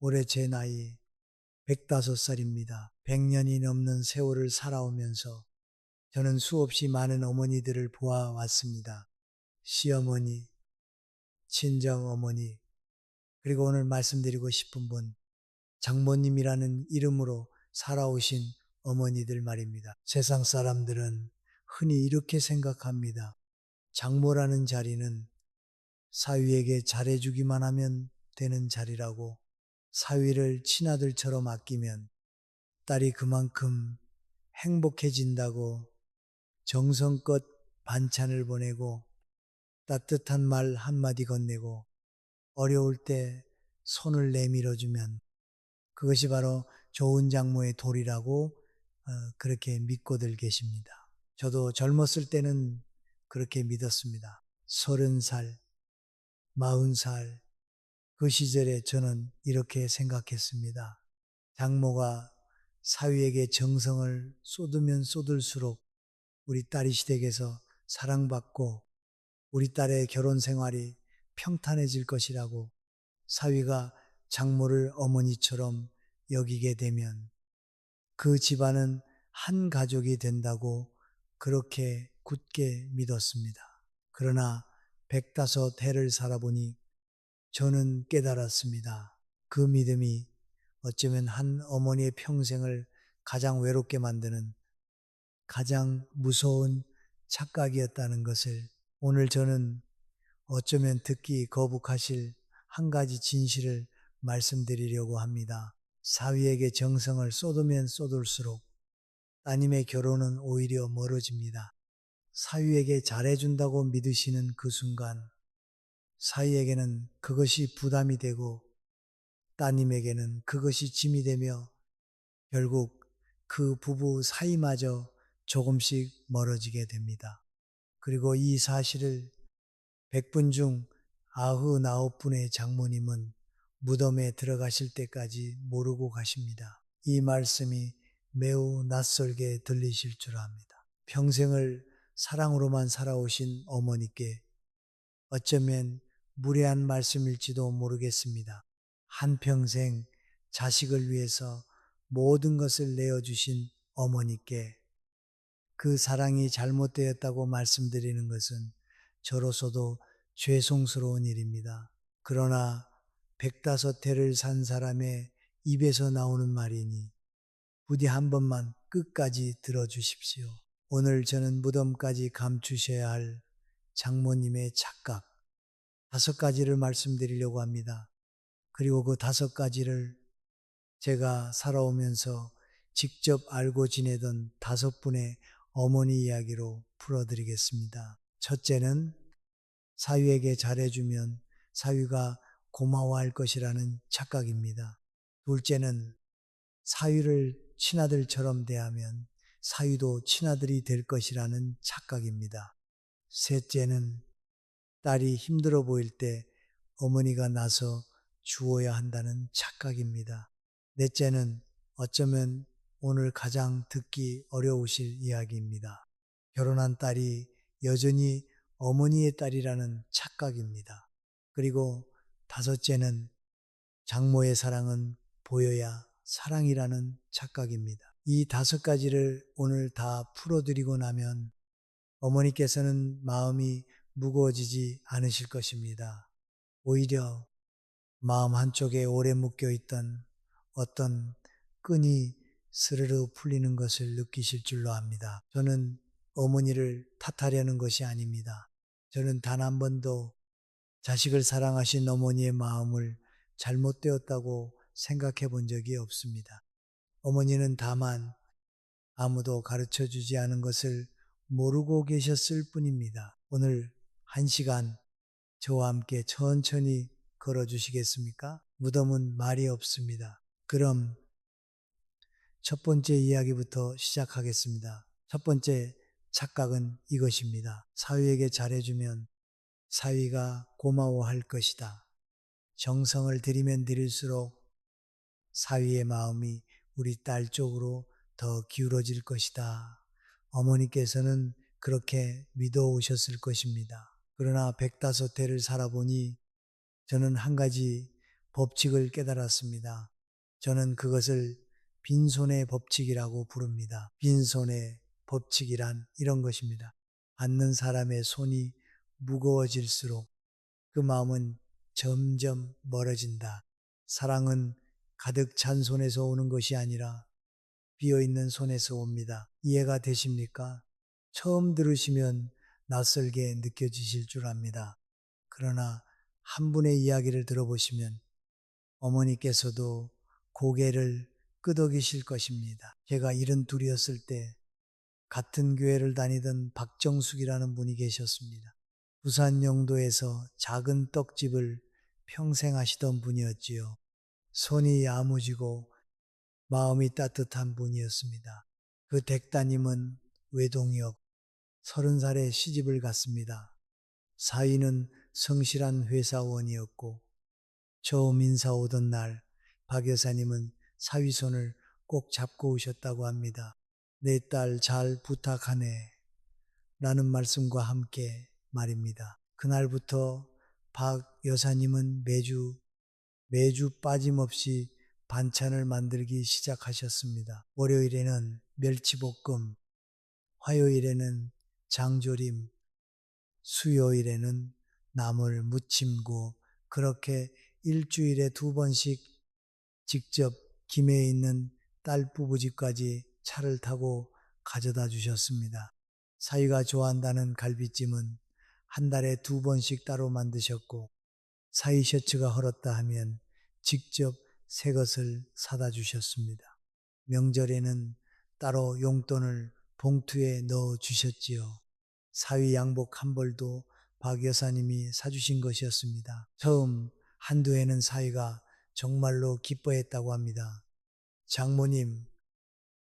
올해 제 나이 105살입니다. 100년이 넘는 세월을 살아오면서 저는 수없이 많은 어머니들을 보아왔습니다. 시어머니, 친정어머니, 그리고 오늘 말씀드리고 싶은 분, 장모님이라는 이름으로 살아오신 어머니들 말입니다. 세상 사람들은 흔히 이렇게 생각합니다. 장모라는 자리는 사위에게 잘해주기만 하면 되는 자리라고, 사위를 친아들처럼 아끼면 딸이 그만큼 행복해진다고 정성껏 반찬을 보내고 따뜻한 말 한마디 건네고 어려울 때 손을 내밀어주면 그것이 바로 좋은 장모의 도리라고 그렇게 믿고들 계십니다. 저도 젊었을 때는 그렇게 믿었습니다. 30살, 40살 그 시절에 저는 이렇게 생각했습니다. 장모가 사위에게 정성을 쏟으면 쏟을수록 우리 딸이 시댁에서 사랑받고 우리 딸의 결혼 생활이 평탄해질 것이라고, 사위가 장모를 어머니처럼 여기게 되면 그 집안은 한 가족이 된다고 그렇게 굳게 믿었습니다. 그러나 105해를 살아보니 저는 깨달았습니다. 그 믿음이 어쩌면 한 어머니의 평생을 가장 외롭게 만드는 가장 무서운 착각이었다는 것을 오늘 저는 어쩌면 듣기 거북하실 한 가지 진실을 말씀드리려고 합니다. 사위에게 정성을 쏟으면 쏟을수록 따님의 결혼은 오히려 멀어집니다. 사위에게 잘해준다고 믿으시는 그 순간 사위에게는 그것이 부담이 되고 따님에게는 그것이 짐이 되며 결국 그 부부 사이마저 조금씩 멀어지게 됩니다. 그리고 이 사실을 100분 중 99분의 장모님은 무덤에 들어가실 때까지 모르고 가십니다. 이 말씀이 매우 낯설게 들리실 줄 압니다. 평생을 사랑으로만 살아오신 어머니께 어쩌면 무례한 말씀일지도 모르겠습니다. 한평생 자식을 위해서 모든 것을 내어주신 어머니께 그 사랑이 잘못되었다고 말씀드리는 것은 저로서도 죄송스러운 일입니다. 그러나 105해를 산 사람의 입에서 나오는 말이니 부디 한 번만 끝까지 들어주십시오. 오늘 저는 무덤까지 감추셔야 할 장모님의 착각 5가지를 말씀드리려고 합니다. 그리고 그 5가지를 제가 살아오면서 직접 알고 지내던 5분의 어머니 이야기로 풀어드리겠습니다. 첫째는 사위에게 잘해주면 사위가 고마워할 것이라는 착각입니다. 둘째는 사위를 친아들처럼 대하면 사위도 친아들이 될 것이라는 착각입니다. 셋째는 딸이 힘들어 보일 때 어머니가 나서 주어야 한다는 착각입니다. 넷째는 어쩌면 오늘 가장 듣기 어려우실 이야기입니다. 결혼한 딸이 여전히 어머니의 딸이라는 착각입니다. 그리고 다섯째는 장모의 사랑은 보여야 사랑이라는 착각입니다. 이 5가지를 오늘 다 풀어드리고 나면 어머니께서는 마음이 무거워지지 않으실 것입니다. 오히려 마음 한쪽에 오래 묶여있던 어떤 끈이 스르르 풀리는 것을 느끼실 줄로 압니다. 저는 어머니를 탓하려는 것이 아닙니다. 저는 단 한 번도 자식을 사랑하신 어머니의 마음을 잘못되었다고 생각해 본 적이 없습니다. 어머니는 다만 아무도 가르쳐 주지 않은 것을 모르고 계셨을 뿐입니다. 오늘 1시간 저와 함께 천천히 걸어 주시겠습니까? 무덤은 말이 없습니다. 그럼 첫 번째 이야기부터 시작하겠습니다. 첫 번째 착각은 이것입니다. 사위에게 잘해주면 사위가 고마워할 것이다. 정성을 들이면 들일수록 사위의 마음이 우리 딸 쪽으로 더 기울어질 것이다. 어머니께서는 그렇게 믿어오셨을 것입니다. 그러나 105해를 살아보니 저는 한 가지 법칙을 깨달았습니다. 저는 그것을 빈손의 법칙이라고 부릅니다. 빈손의 법칙이란 이런 것입니다. 받는 사람의 손이 무거워질수록 그 마음은 점점 멀어진다. 사랑은 가득 찬 손에서 오는 것이 아니라 비어있는 손에서 옵니다. 이해가 되십니까? 처음 들으시면 낯설게 느껴지실 줄 압니다. 그러나 한 분의 이야기를 들어보시면 어머니께서도 고개를 끄덕이실 것입니다. 제가 72이었을 때 같은 교회를 다니던 박정숙이라는 분이 계셨습니다. 부산 영도에서 작은 떡집을 평생 하시던 분이었지요. 손이 야무지고 마음이 따뜻한 분이었습니다. 그 댁따님은 외동이었고 30살에 시집을 갔습니다. 사위는 성실한 회사원이었고 처음 인사 오던 날 박 여사님은 사위 손을 꼭 잡고 오셨다고 합니다. 내 딸 잘 부탁하네 라는 말씀과 함께 말입니다. 그날부터 박 여사님은 매주 빠짐없이 반찬을 만들기 시작하셨습니다. 월요일에는 멸치볶음, 화요일에는 장조림, 수요일에는 나물 무침고 그렇게 일주일에 2번씩 직접 김해에 있는 딸 부부집까지 차를 타고 가져다 주셨습니다. 사위가 좋아한다는 갈비찜은 한 달에 2번씩 따로 만드셨고 사위 셔츠가 헐었다 하면 직접 새 것을 사다 주셨습니다. 명절에는 따로 용돈을 봉투에 넣어 주셨지요. 사위 양복 한 벌도 박 여사님이 사주신 것이었습니다. 처음 한두 해는 사위가 정말로 기뻐했다고 합니다. 장모님,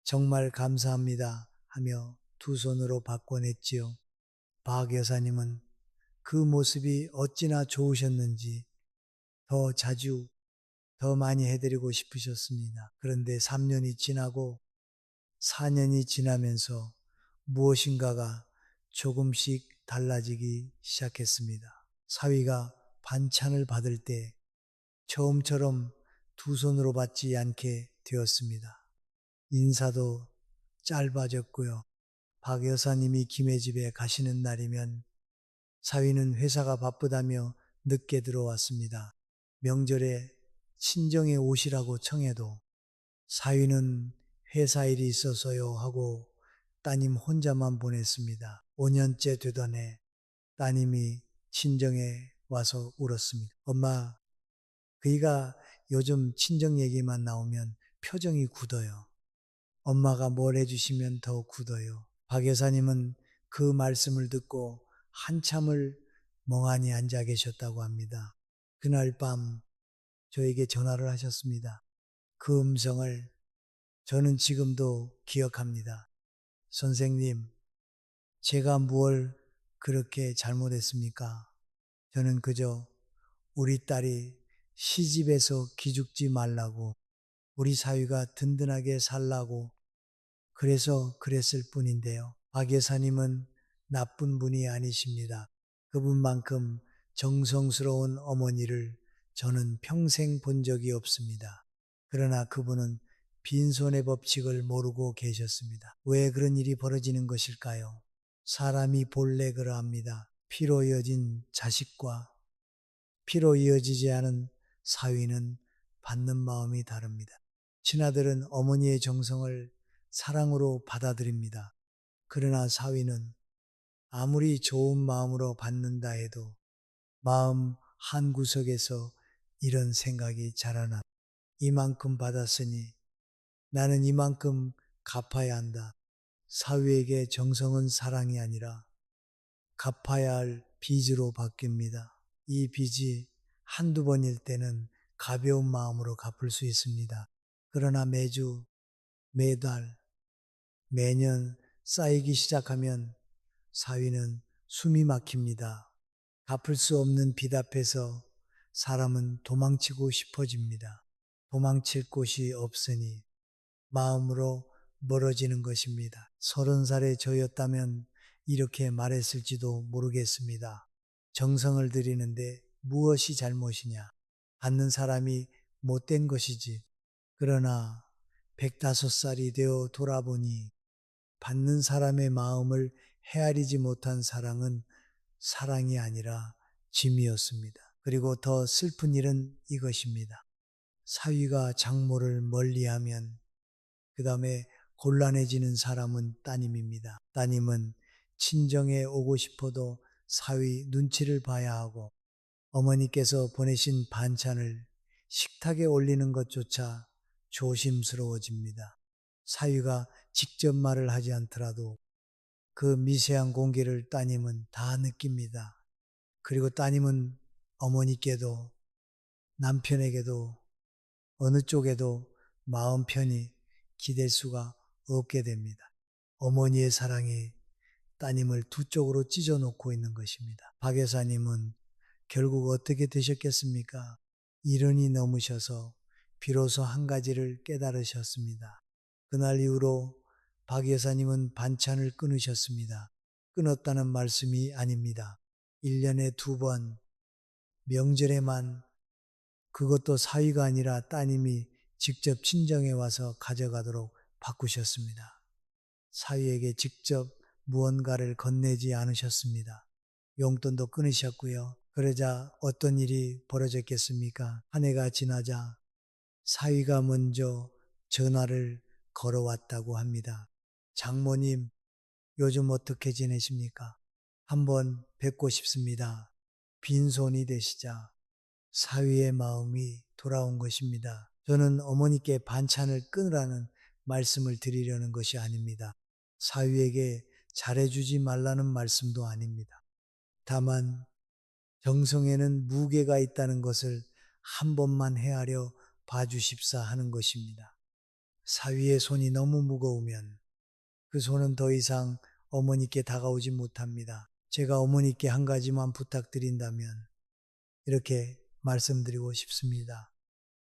정말 감사합니다 하며 두 손으로 바꿔냈지요. 박 여사님은 그 모습이 어찌나 좋으셨는지 더 자주, 더 많이 해드리고 싶으셨습니다. 그런데 3년이 지나고 4년이 지나면서 무엇인가가 조금씩 달라지기 시작했습니다. 사위가 반찬을 받을 때 처음처럼 두 손으로 받지 않게 되었습니다. 인사도 짧아졌고요. 박 여사님이 김해 집에 가시는 날이면 사위는 회사가 바쁘다며 늦게 들어왔습니다. 명절에 친정에 오시라고 청해도 사위는 회사 일이 있어서요 하고 따님 혼자만 보냈습니다. 5년째 되던 해 따님이 친정에 와서 울었습니다. 엄마, 그이가 요즘 친정 얘기만 나오면 표정이 굳어요. 엄마가 뭘 해주시면 더 굳어요. 박 여사님은 그 말씀을 듣고 한참을 멍하니 앉아 계셨다고 합니다. 그날 밤 저에게 전화를 하셨습니다. 그 음성을 저는 지금도 기억합니다. 선생님, 제가 무얼 그렇게 잘못했습니까? 저는 그저 우리 딸이 시집에서 기죽지 말라고, 우리 사위가 든든하게 살라고 그래서 그랬을 뿐인데요. 박 여사님은 나쁜 분이 아니십니다. 그분만큼 정성스러운 어머니를 저는 평생 본 적이 없습니다. 그러나 그분은 빈손의 법칙을 모르고 계셨습니다. 왜 그런 일이 벌어지는 것일까요? 사람이 본래 그러합니다. 피로 이어진 자식과 피로 이어지지 않은 사위는 받는 마음이 다릅니다. 친아들은 어머니의 정성을 사랑으로 받아들입니다. 그러나 사위는 아무리 좋은 마음으로 받는다 해도 마음 한구석에서 이런 생각이 자라나. 이만큼 받았으니 나는 이만큼 갚아야 한다. 사위에게 정성은 사랑이 아니라 갚아야 할 빚으로 바뀝니다. 이 빚이 한두 번일 때는 가벼운 마음으로 갚을 수 있습니다. 그러나 매주, 매달, 매년 쌓이기 시작하면 사위는 숨이 막힙니다. 갚을 수 없는 빚 앞에서 사람은 도망치고 싶어집니다. 도망칠 곳이 없으니 마음으로 멀어지는 것입니다. 30살의 저였다면 이렇게 말했을지도 모르겠습니다. 정성을 들이는데 무엇이 잘못이냐? 받는 사람이 못된 것이지. 그러나 105살이 되어 돌아보니 받는 사람의 마음을 헤아리지 못한 사랑은 사랑이 아니라 짐이었습니다. 그리고 더 슬픈 일은 이것입니다. 사위가 장모를 멀리하면 그 다음에 곤란해지는 사람은 따님입니다. 따님은 친정에 오고 싶어도 사위 눈치를 봐야 하고 어머니께서 보내신 반찬을 식탁에 올리는 것조차 조심스러워집니다. 사위가 직접 말을 하지 않더라도 그 미세한 공기를 따님은 다 느낍니다. 그리고 따님은 어머니께도 남편에게도 어느 쪽에도 마음 편히 기댈 수가 없게 됩니다. 어머니의 사랑이 따님을 두 쪽으로 찢어놓고 있는 것입니다. 박 여사님은 결국 어떻게 되셨겠습니까? 70이 넘으셔서 비로소 한 가지를 깨달으셨습니다. 그날 이후로 박 여사님은 반찬을 끊으셨습니다. 끊었다는 말씀이 아닙니다. 1년에 2번 명절에만, 그것도 사위가 아니라 따님이 직접 친정에 와서 가져가도록 바꾸셨습니다. 사위에게 직접 무언가를 건네지 않으셨습니다. 용돈도 끊으셨고요. 그러자 어떤 일이 벌어졌겠습니까? 한 해가 지나자 사위가 먼저 전화를 걸어왔다고 합니다. 장모님, 요즘 어떻게 지내십니까? 한번 뵙고 싶습니다. 빈손이 되시자 사위의 마음이 돌아온 것입니다. 저는 어머니께 반찬을 끊으라는 말씀을 드리려는 것이 아닙니다. 사위에게 잘해주지 말라는 말씀도 아닙니다. 다만 정성에는 무게가 있다는 것을 한 번만 헤아려 봐주십사 하는 것입니다. 사위의 손이 너무 무거우면 그 손은 더 이상 어머니께 다가오지 못합니다. 제가 어머니께 한 가지만 부탁드린다면 이렇게 말씀드리고 싶습니다.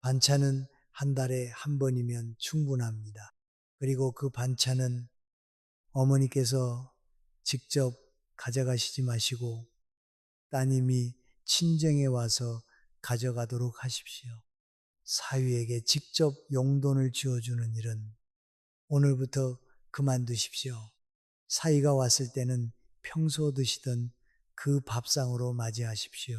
반찬은 한 달에 한 번이면 충분합니다. 그리고 그 반찬은 어머니께서 직접 가져가시지 마시고 따님이 친정에 와서 가져가도록 하십시오. 사위에게 직접 용돈을 쥐어주는 일은 오늘부터 그만두십시오. 사위가 왔을 때는 평소 드시던 그 밥상으로 맞이하십시오.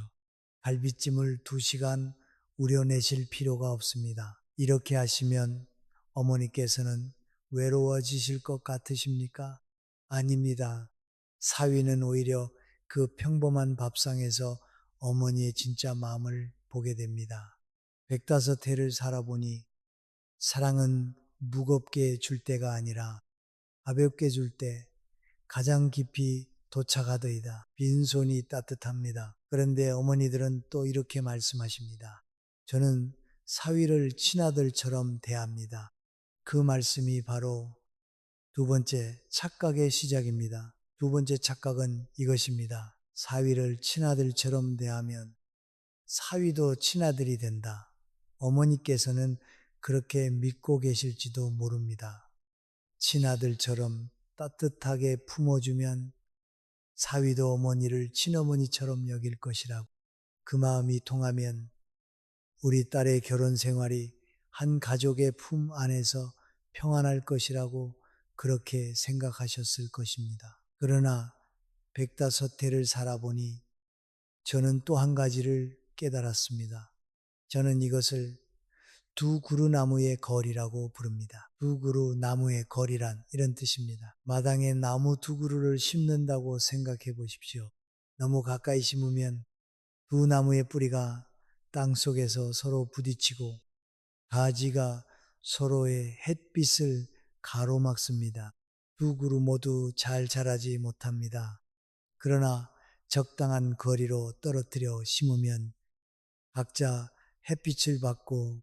갈비찜을 2시간 우려내실 필요가 없습니다. 이렇게 하시면 어머니께서는 외로워지실 것 같으십니까? 아닙니다. 사위는 오히려 그 평범한 밥상에서 어머니의 진짜 마음을 보게 됩니다. 105해를 살아보니 사랑은 무겁게 줄 때가 아니라 가볍게 줄 때 가장 깊이 도착하더이다. 빈손이 따뜻합니다. 그런데 어머니들은 또 이렇게 말씀하십니다. 저는 사위를 친아들처럼 대합니다. 그 말씀이 바로 두 번째 착각의 시작입니다. 두 번째 착각은 이것입니다. 사위를 친아들처럼 대하면 사위도 친아들이 된다. 어머니께서는 그렇게 믿고 계실지도 모릅니다. 친아들처럼 따뜻하게 품어주면 사위도 어머니를 친어머니처럼 여길 것이라고. 그 마음이 통하면 우리 딸의 결혼 생활이 한 가족의 품 안에서 평안할 것이라고 그렇게 생각하셨을 것입니다. 그러나 105해를 살아보니 저는 또 한 가지를 깨달았습니다. 저는 이것을 두 그루 나무의 거리라고 부릅니다. 두 그루 나무의 거리란 이런 뜻입니다. 마당에 나무 두 그루를 심는다고 생각해 보십시오. 너무 가까이 심으면 두 나무의 뿌리가 땅 속에서 서로 부딪히고 가지가 서로의 햇빛을 가로막습니다. 두 그루 모두 잘 자라지 못합니다. 그러나 적당한 거리로 떨어뜨려 심으면 각자 햇빛을 받고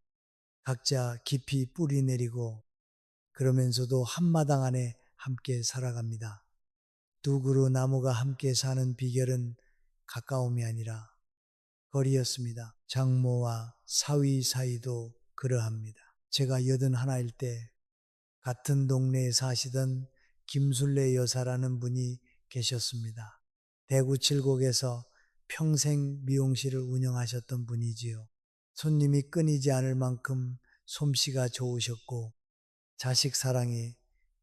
각자 깊이 뿌리 내리고 그러면서도 한마당 안에 함께 살아갑니다. 두 그루 나무가 함께 사는 비결은 가까움이 아니라 거리였습니다. 장모와 사위 사이도 그러합니다. 제가 81일 때 같은 동네에 사시던 김술래 여사라는 분이 계셨습니다. 대구 칠곡에서 평생 미용실을 운영하셨던 분이지요. 손님이 끊이지 않을 만큼 솜씨가 좋으셨고 자식 사랑에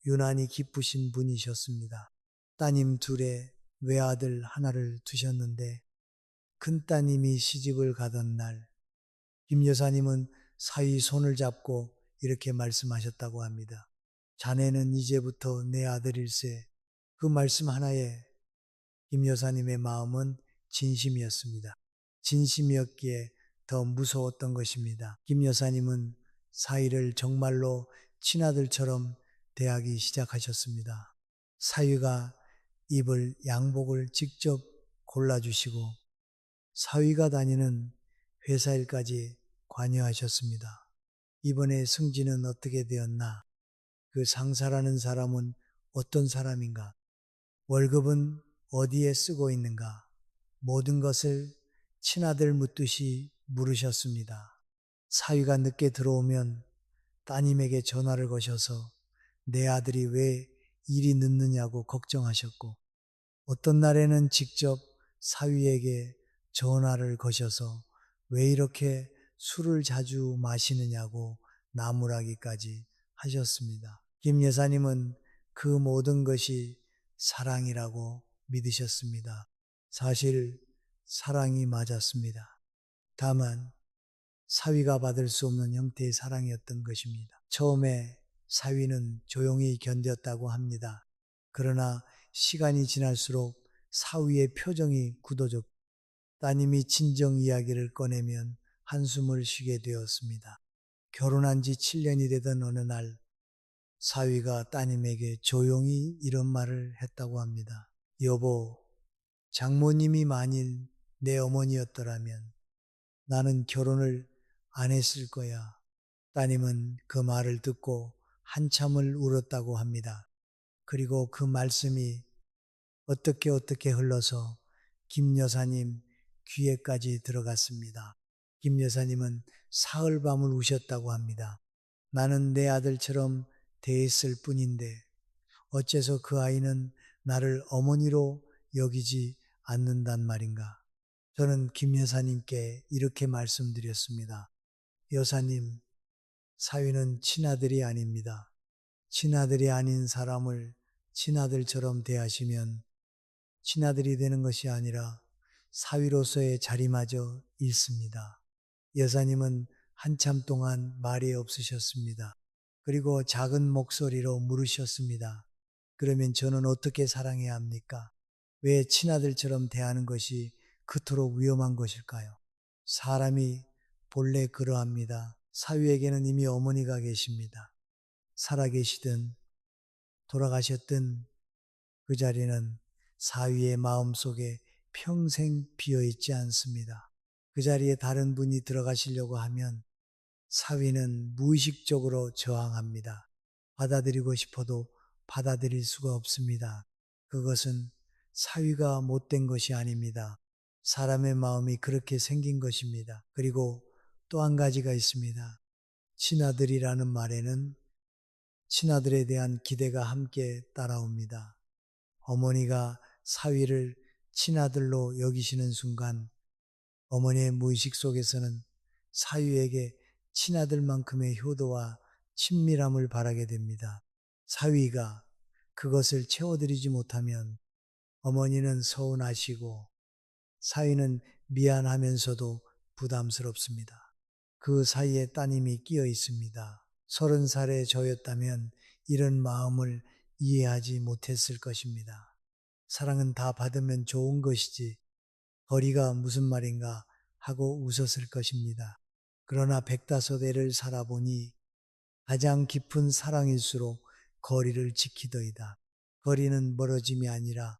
유난히 기쁘신 분이셨습니다. 따님 둘에 외아들 하나를 두셨는데 큰 따님이 시집을 가던 날 김 여사님은 사위 손을 잡고 이렇게 말씀하셨다고 합니다. 자네는 이제부터 내 아들일세. 그 말씀 하나에 김 여사님의 마음은 진심이었습니다. 진심이었기에 더 무서웠던 것입니다. 김 여사님은 사위를 정말로 친아들처럼 대하기 시작하셨습니다. 사위가 입을 양복을 직접 골라주시고 사위가 다니는 회사 일까지 관여하셨습니다. 이번에 승진은 어떻게 되었나? 그 상사라는 사람은 어떤 사람인가? 월급은 어디에 쓰고 있는가? 모든 것을 친아들 묻듯이 물으셨습니다. 사위가 늦게 들어오면 따님에게 전화를 거셔서 내 아들이 왜 일이 늦느냐고 걱정하셨고 어떤 날에는 직접 사위에게 전화를 거셔서 왜 이렇게 술을 자주 마시느냐고 나무라기까지 하셨습니다. 김 여사님은 그 모든 것이 사랑이라고 믿으셨습니다. 사실 사랑이 맞았습니다. 다만 사위가 받을 수 없는 형태의 사랑이었던 것입니다. 처음에 사위는 조용히 견뎠다고 합니다. 그러나 시간이 지날수록 사위의 표정이 굳어졌고 따님이 친정 이야기를 꺼내면 한숨을 쉬게 되었습니다. 결혼한 지 7년이 되던 어느 날 사위가 따님에게 조용히 이런 말을 했다고 합니다. 여보, 장모님이 만일 내 어머니였더라면 나는 결혼을 안 했을 거야. 따님은 그 말을 듣고 한참을 울었다고 합니다. 그리고 그 말씀이 어떻게 흘러서 김 여사님 귀에까지 들어갔습니다. 김 여사님은 사흘 밤을 우셨다고 합니다. 나는 내 아들처럼 대했을 뿐인데 어째서 그 아이는 나를 어머니로 여기지 않는단 말인가. 저는 김 여사님께 이렇게 말씀드렸습니다. 여사님, 사위는 친아들이 아닙니다. 친아들이 아닌 사람을 친아들처럼 대하시면 친아들이 되는 것이 아니라 사위로서의 자리마저 잃습니다. 여사님은 한참 동안 말이 없으셨습니다. 그리고 작은 목소리로 물으셨습니다. 그러면 저는 어떻게 사랑해야 합니까? 왜 친아들처럼 대하는 것이 그토록 위험한 것일까요? 사람이 본래 그러합니다. 사위에게는 이미 어머니가 계십니다. 살아계시든 돌아가셨든 그 자리는 사위의 마음속에 평생 비어있지 않습니다. 그 자리에 다른 분이 들어가시려고 하면 사위는 무의식적으로 저항합니다. 받아들이고 싶어도 받아들일 수가 없습니다. 그것은 사위가 못된 것이 아닙니다. 사람의 마음이 그렇게 생긴 것입니다. 그리고 또 한 가지가 있습니다. 친아들이라는 말에는 친아들에 대한 기대가 함께 따라옵니다. 어머니가 사위를 친아들로 여기시는 순간 어머니의 무의식 속에서는 사위에게 친아들만큼의 효도와 친밀함을 바라게 됩니다. 사위가 그것을 채워드리지 못하면 어머니는 서운하시고 사위는 미안하면서도 부담스럽습니다. 그 사이에 따님이 끼어 있습니다. 30살의 저였다면 이런 마음을 이해하지 못했을 것입니다. 사랑은 다 받으면 좋은 것이지 거리가 무슨 말인가 하고 웃었을 것입니다. 그러나 105대를 살아보니 가장 깊은 사랑일수록 거리를 지키더이다. 거리는 멀어짐이 아니라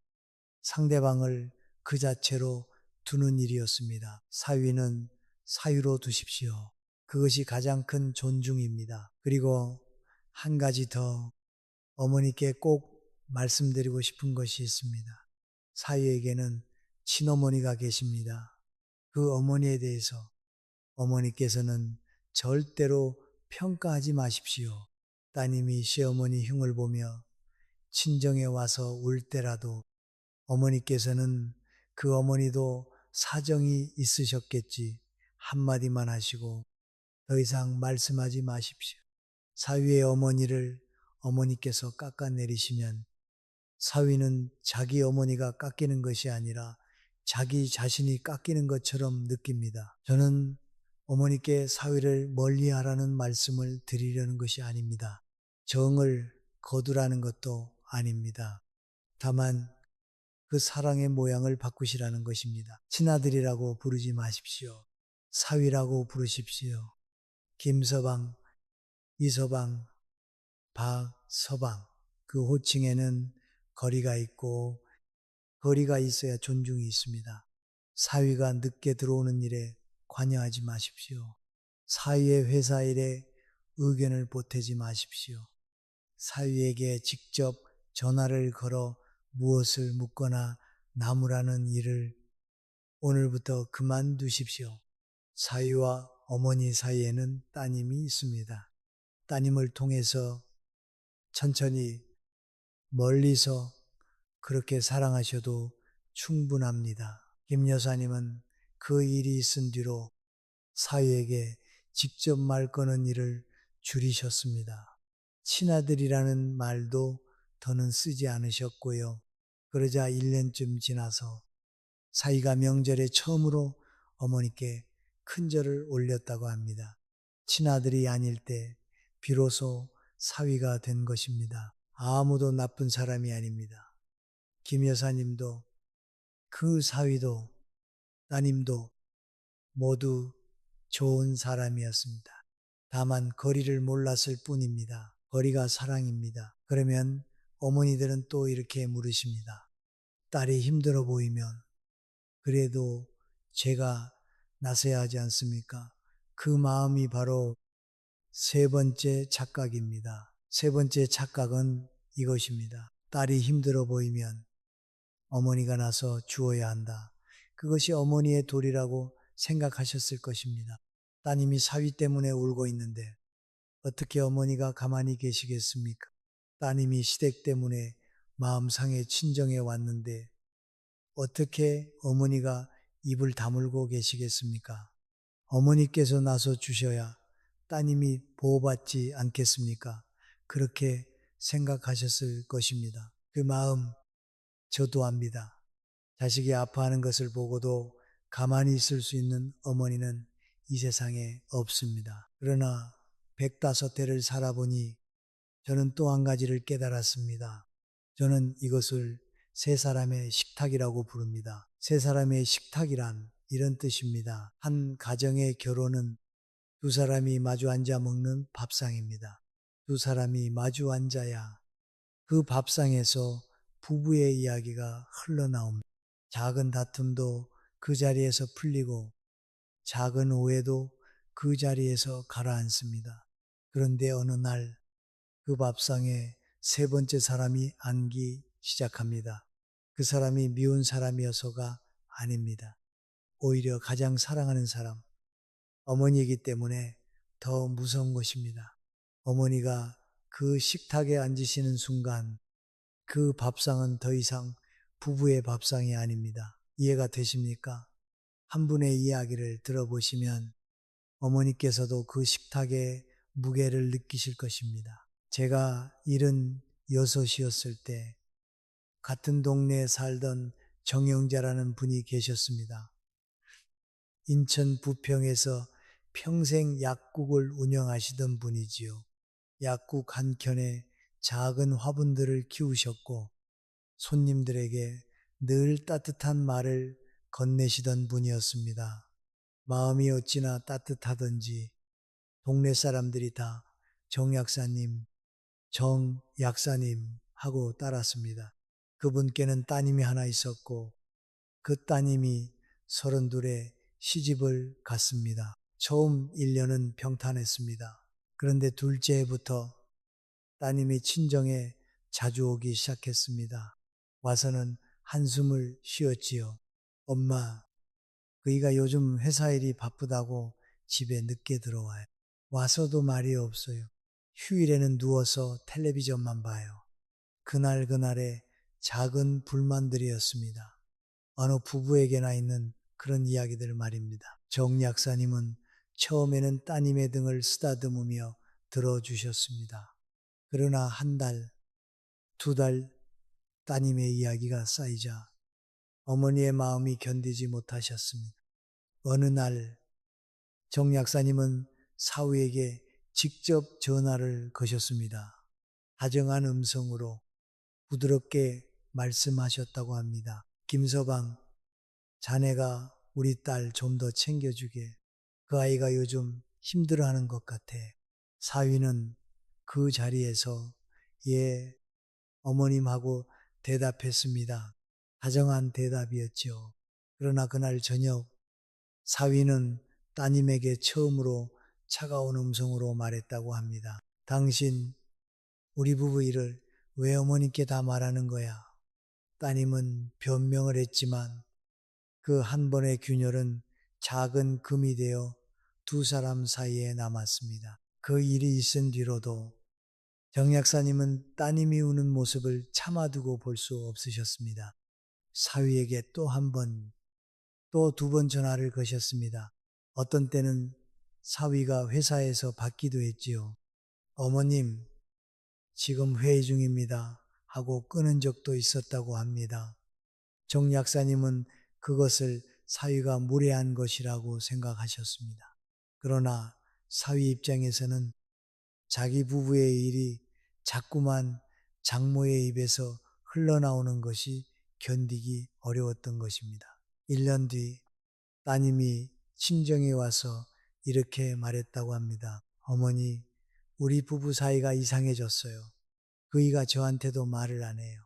상대방을 그 자체로 두는 일이었습니다. 사위는 사위로 두십시오. 그것이 가장 큰 존중입니다. 그리고 한 가지 더 어머니께 꼭 말씀드리고 싶은 것이 있습니다. 사위에게는 친어머니가 계십니다. 그 어머니에 대해서 어머니께서는 절대로 평가하지 마십시오. 따님이 시어머니 흉을 보며 친정에 와서 울 때라도 어머니께서는 그 어머니도 사정이 있으셨겠지 한마디만 하시고 더 이상 말씀하지 마십시오. 사위의 어머니를 어머니께서 깎아내리시면 사위는 자기 어머니가 깎이는 것이 아니라 자기 자신이 깎이는 것처럼 느낍니다. 저는 어머니께 사위를 멀리하라는 말씀을 드리려는 것이 아닙니다. 정을 거두라는 것도 아닙니다. 다만 그 사랑의 모양을 바꾸시라는 것입니다. 친아들이라고 부르지 마십시오. 사위라고 부르십시오. 김서방, 이서방, 박서방. 그 호칭에는 거리가 있고 거리가 있어야 존중이 있습니다. 사위가 늦게 들어오는 일에 관여하지 마십시오. 사위의 회사 일에 의견을 보태지 마십시오. 사위에게 직접 전화를 걸어 무엇을 묻거나 나무라는 일을 오늘부터 그만두십시오. 사위와 어머니 사이에는 따님이 있습니다. 따님을 통해서 천천히 멀리서 그렇게 사랑하셔도 충분합니다. 김 여사님은 그 일이 있은 뒤로 사위에게 직접 말 거는 일을 줄이셨습니다. 친아들이라는 말도 더는 쓰지 않으셨고요. 그러자 1년쯤 지나서 사위가 명절에 처음으로 어머니께 큰절을 올렸다고 합니다. 친아들이 아닐 때 비로소 사위가 된 것입니다. 아무도 나쁜 사람이 아닙니다. 김 여사님도 그 사위도 따님도 모두 좋은 사람이었습니다. 다만 거리를 몰랐을 뿐입니다. 거리가 사랑입니다. 그러면 어머니들은 또 이렇게 물으십니다. 딸이 힘들어 보이면 그래도 제가 나서야 하지 않습니까? 그 마음이 바로 세 번째 착각입니다. 세 번째 착각은 이것입니다. 딸이 힘들어 보이면 어머니가 나서 주어야 한다. 그것이 어머니의 도리라고 생각하셨을 것입니다. 따님이 사위 때문에 울고 있는데 어떻게 어머니가 가만히 계시겠습니까? 따님이 시댁 때문에 마음 상해 친정에 왔는데 어떻게 어머니가 입을 다물고 계시겠습니까? 어머니께서 나서 주셔야 따님이 보호받지 않겠습니까? 그렇게 생각하셨을 것입니다. 그 마음 저도 압니다. 자식이 아파하는 것을 보고도 가만히 있을 수 있는 어머니는 이 세상에 없습니다. 그러나 105대를 살아보니 저는 또 한 가지를 깨달았습니다. 저는 이것을 세 사람의 식탁이라고 부릅니다. 세 사람의 식탁이란 이런 뜻입니다. 한 가정의 결혼은 두 사람이 마주 앉아 먹는 밥상입니다. 두 사람이 마주 앉아야 그 밥상에서 부부의 이야기가 흘러나옵니다. 작은 다툼도 그 자리에서 풀리고 작은 오해도 그 자리에서 가라앉습니다. 그런데 어느 날 그 밥상에 세 번째 사람이 앉기 시작합니다. 그 사람이 미운 사람이어서가 아닙니다. 오히려 가장 사랑하는 사람, 어머니이기 때문에 더 무서운 것입니다. 어머니가 그 식탁에 앉으시는 순간 그 밥상은 더 이상 부부의 밥상이 아닙니다. 이해가 되십니까? 한 분의 이야기를 들어보시면 어머니께서도 그 식탁의 무게를 느끼실 것입니다. 제가 76이었을 때 같은 동네에 살던 정영자라는 분이 계셨습니다. 인천 부평에서 평생 약국을 운영하시던 분이지요. 약국 한 켠에 작은 화분들을 키우셨고 손님들에게 늘 따뜻한 말을 건네시던 분이었습니다. 마음이 어찌나 따뜻하던지 동네 사람들이 다 정 약사님, 정 약사님 하고 따랐습니다. 그분께는 따님이 하나 있었고 그 따님이 32에 시집을 갔습니다. 처음 1년은 평탄했습니다. 그런데 둘째 해부터 따님이 친정에 자주 오기 시작했습니다. 와서는 한숨을 쉬었지요. 엄마, 그이가 요즘 회사 일이 바쁘다고 집에 늦게 들어와요. 와서도 말이 없어요. 휴일에는 누워서 텔레비전만 봐요. 그날그날의 작은 불만들이었습니다. 어느 부부에게나 있는 그런 이야기들 말입니다. 정 약사님은 처음에는 따님의 등을 쓰다듬으며 들어주셨습니다. 그러나 한 달, 두 달 따님의 이야기가 쌓이자 어머니의 마음이 견디지 못하셨습니다. 어느 날 정 약사님은 사위에게 직접 전화를 거셨습니다. 다정한 음성으로 부드럽게 말씀하셨다고 합니다. 김서방, 자네가 우리 딸 좀 더 챙겨주게. 그 아이가 요즘 힘들어하는 것 같아. 사위는 그 자리에서 예, 어머님하고 대답했습니다. 다정한 대답이었죠. 그러나 그날 저녁 사위는 따님에게 처음으로 차가운 음성으로 말했다고 합니다. 당신 우리 부부 일을 왜 어머님께 다 말하는 거야? 따님은 변명을 했지만 그 한 번의 균열은 작은 금이 되어 두 사람 사이에 남았습니다. 그 일이 있은 뒤로도 정 약사님은 따님이 우는 모습을 참아두고 볼 수 없으셨습니다. 사위에게 또 한 번, 또 두 번 전화를 거셨습니다. 어떤 때는 사위가 회사에서 받기도 했지요. 어머님, 지금 회의 중입니다. 하고 끊은 적도 있었다고 합니다. 정 약사님은 그것을 사위가 무례한 것이라고 생각하셨습니다. 그러나 사위 입장에서는 자기 부부의 일이 자꾸만 장모의 입에서 흘러나오는 것이 견디기 어려웠던 것입니다. 1년 뒤 따님이 친정에 와서 이렇게 말했다고 합니다. 어머니, 우리 부부 사이가 이상해졌어요. 그이가 저한테도 말을 안 해요.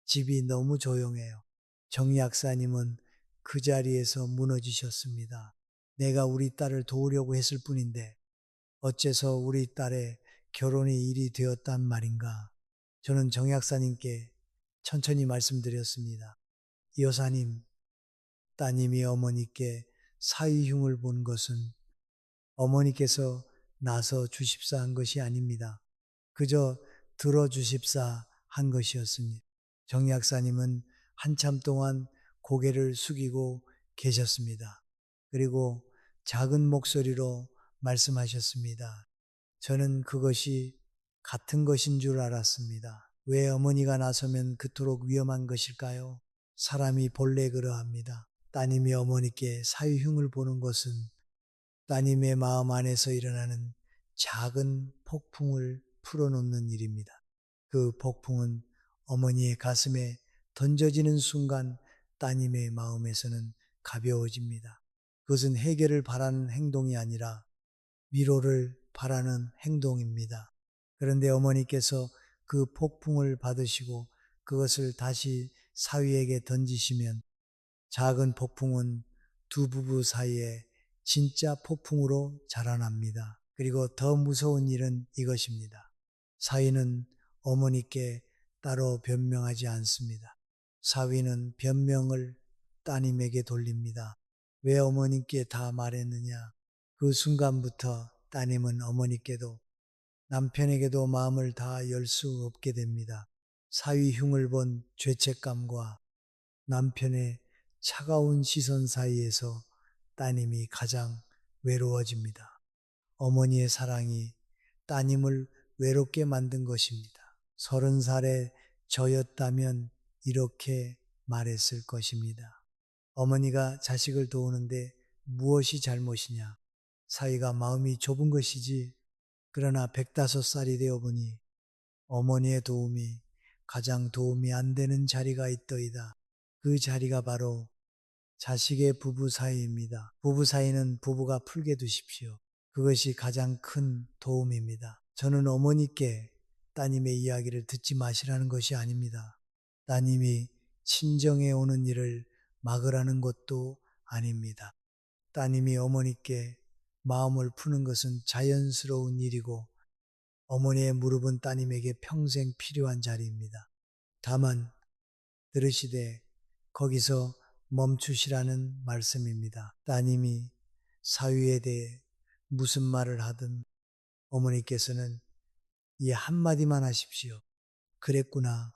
집이 너무 조용해요. 정 약사님은 그 자리에서 무너지셨습니다. 내가 우리 딸을 도우려고 했을 뿐인데 어째서 우리 딸의 결혼이 일이 되었단 말인가. 저는 정 약사님께 천천히 말씀드렸습니다. 여사님, 따님이 어머니께 사위 흉을 본 것은 어머니께서 나서 주십사 한 것이 아닙니다. 그저 들어주십사 한 것이었습니다. 정 약사님은 한참 동안 고개를 숙이고 계셨습니다. 그리고 작은 목소리로 말씀하셨습니다. 저는 그것이 같은 것인 줄 알았습니다. 왜 어머니가 나서면 그토록 위험한 것일까요? 사람이 본래 그러합니다. 따님이 어머니께 사위흉을 보는 것은 따님의 마음 안에서 일어나는 작은 폭풍을 풀어놓는 일입니다. 그 폭풍은 어머니의 가슴에 던져지는 순간 따님의 마음에서는 가벼워집니다. 그것은 해결을 바라는 행동이 아니라 위로를 바라는 행동입니다. 그런데 어머니께서 그 폭풍을 받으시고 그것을 다시 사위에게 던지시면 작은 폭풍은 두 부부 사이에 진짜 폭풍으로 자라납니다. 그리고 더 무서운 일은 이것입니다. 사위는 어머니께 따로 변명하지 않습니다. 사위는 변명을 따님에게 돌립니다. 왜 어머님께 다 말했느냐? 그 순간부터 따님은 어머니께도 남편에게도 마음을 다 열 수 없게 됩니다. 사위 흉을 본 죄책감과 남편의 차가운 시선 사이에서 따님이 가장 외로워집니다. 어머니의 사랑이 따님을 외롭게 만든 것입니다. 30살에 저였다면 이렇게 말했을 것입니다. 어머니가 자식을 도우는데 무엇이 잘못이냐? 사위가 마음이 좁은 것이지. 그러나 105살이 되어 보니 어머니의 도움이 가장 도움이 안 되는 자리가 있더이다. 그 자리가 바로 자식의 부부 사이입니다. 부부 사이는 부부가 풀게 두십시오. 그것이 가장 큰 도움입니다. 저는 어머니께 따님의 이야기를 듣지 마시라는 것이 아닙니다. 따님이 친정에 오는 일을 막으라는 것도 아닙니다. 따님이 어머니께 마음을 푸는 것은 자연스러운 일이고 어머니의 무릎은 따님에게 평생 필요한 자리입니다. 다만 들으시되 거기서 멈추시라는 말씀입니다. 따님이 사위에 대해 무슨 말을 하든 어머니께서는 이 한마디만 하십시오. 그랬구나.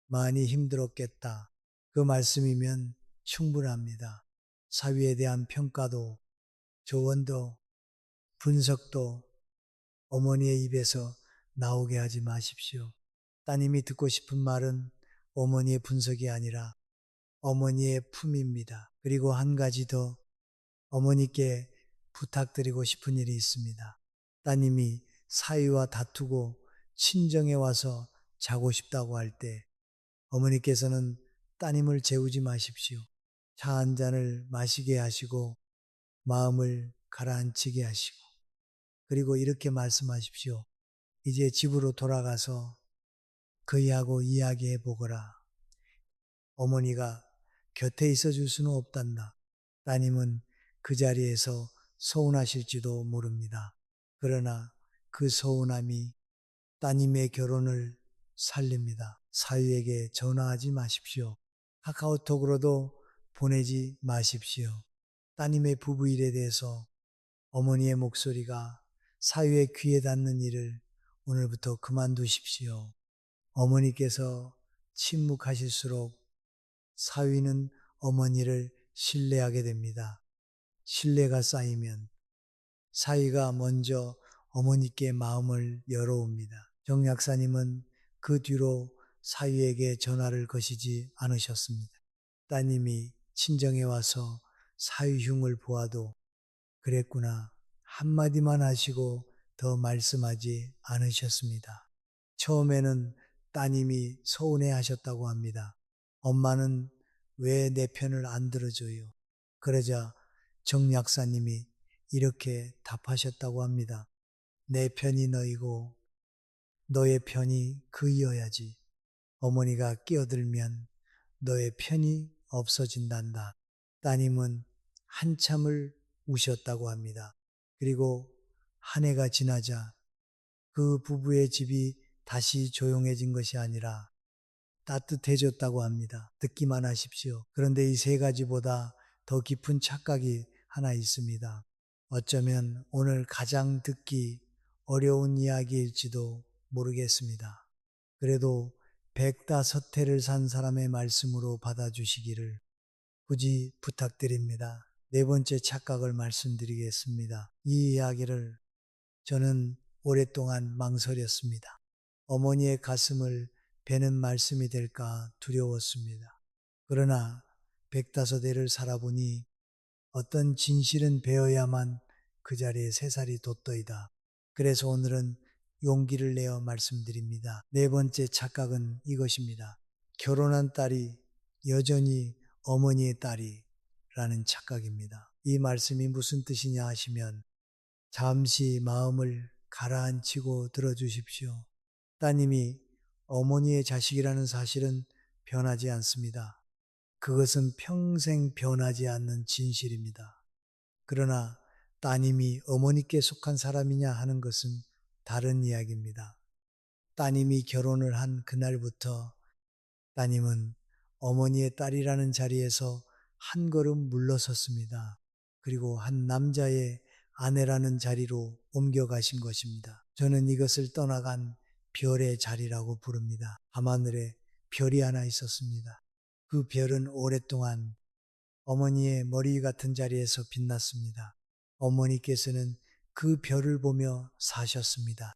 많이 힘들었겠다. 그 말씀이면 충분합니다. 사위에 대한 평가도 조언도 분석도 어머니의 입에서 나오게 하지 마십시오. 따님이 듣고 싶은 말은 어머니의 분석이 아니라 어머니의 품입니다. 그리고 한 가지 더 어머니께 부탁드리고 싶은 일이 있습니다. 따님이 사위와 다투고 친정에 와서 자고 싶다고 할 때 어머니께서는 따님을 재우지 마십시오. 차 한 잔을 마시게 하시고 마음을 가라앉히게 하시고 그리고 이렇게 말씀하십시오. 이제 집으로 돌아가서 그이하고 이야기해 보거라. 어머니가 곁에 있어 줄 수는 없단다. 따님은 그 자리에서 서운하실지도 모릅니다. 그러나 그 서운함이 따님의 결혼을 살립니다. 사위에게 전화하지 마십시오. 카카오톡으로도 보내지 마십시오. 따님의 부부일에 대해서 어머니의 목소리가 사위의 귀에 닿는 일을 오늘부터 그만두십시오. 어머니께서 침묵하실수록 사위는 어머니를 신뢰하게 됩니다. 신뢰가 쌓이면 사위가 먼저 어머니께 마음을 열어옵니다. 정 약사님은 그 뒤로 사위에게 전화를 거시지 않으셨습니다. 따님이 친정에 와서 사위 흉을 보아도 그랬구나 한마디만 하시고 더 말씀하지 않으셨습니다. 처음에는 따님이 서운해 하셨다고 합니다. 엄마는 왜 내 편을 안 들어줘요? 그러자 정 약사님이 이렇게 답하셨다고 합니다. 내 편이 너이고 너의 편이 그이어야지. 어머니가 끼어들면 너의 편이 없어진단다. 따님은 한참을 우셨다고 합니다. 그리고 한 해가 지나자 그 부부의 집이 다시 조용해진 것이 아니라 따뜻해졌다고 합니다. 듣기만 하십시오. 그런데 이 세 가지보다 더 깊은 착각이 하나 있습니다. 어쩌면 오늘 가장 듣기 어려운 이야기일지도 모르겠습니다. 그래도 백다서태를 산 사람의 말씀으로 받아주시기를 굳이 부탁드립니다. 네 번째 착각을 말씀드리겠습니다. 이 이야기를 저는 오랫동안 망설였습니다. 어머니의 가슴을 베는 말씀이 될까 두려웠습니다. 그러나 백다섯해를 살아보니 어떤 진실은 배워야만 그 자리에 새살이 돋더이다. 그래서 오늘은 용기를 내어 말씀드립니다. 네 번째 착각은 이것입니다. 결혼한 딸이 여전히 어머니의 딸이라는 착각입니다. 이 말씀이 무슨 뜻이냐 하시면 잠시 마음을 가라앉히고 들어주십시오. 따님이 어머니의 자식이라는 사실은 변하지 않습니다. 그것은 평생 변하지 않는 진실입니다. 그러나 따님이 어머니께 속한 사람이냐 하는 것은 다른 이야기입니다. 따님이 결혼을 한 그날부터 따님은 어머니의 딸이라는 자리에서 한 걸음 물러섰습니다. 그리고 한 남자의 아내라는 자리로 옮겨가신 것입니다. 저는 이것을 떠나간 별의 자리라고 부릅니다. 밤하늘에 별이 하나 있었습니다. 그 별은 오랫동안 어머니의 머리 같은 자리에서 빛났습니다. 어머니께서는 그 별을 보며 사셨습니다.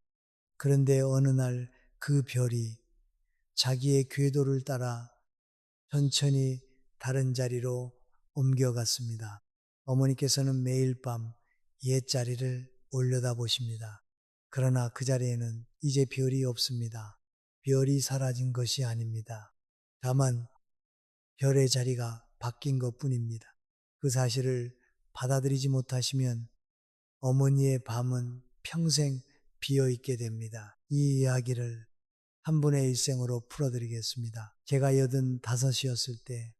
그런데 어느 날 그 별이 자기의 궤도를 따라 천천히 다른 자리로 옮겨갔습니다. 어머니께서는 매일 밤 옛자리를 올려다 보십니다. 그러나 그 자리에는 이제 별이 없습니다. 별이 사라진 것이 아닙니다. 다만 별의 자리가 바뀐 것 뿐입니다. 그 사실을 받아들이지 못하시면 어머니의 밤은 평생 비어있게 됩니다. 이 이야기를 한 분의 일생으로 풀어드리겠습니다. 제가 85이었을 때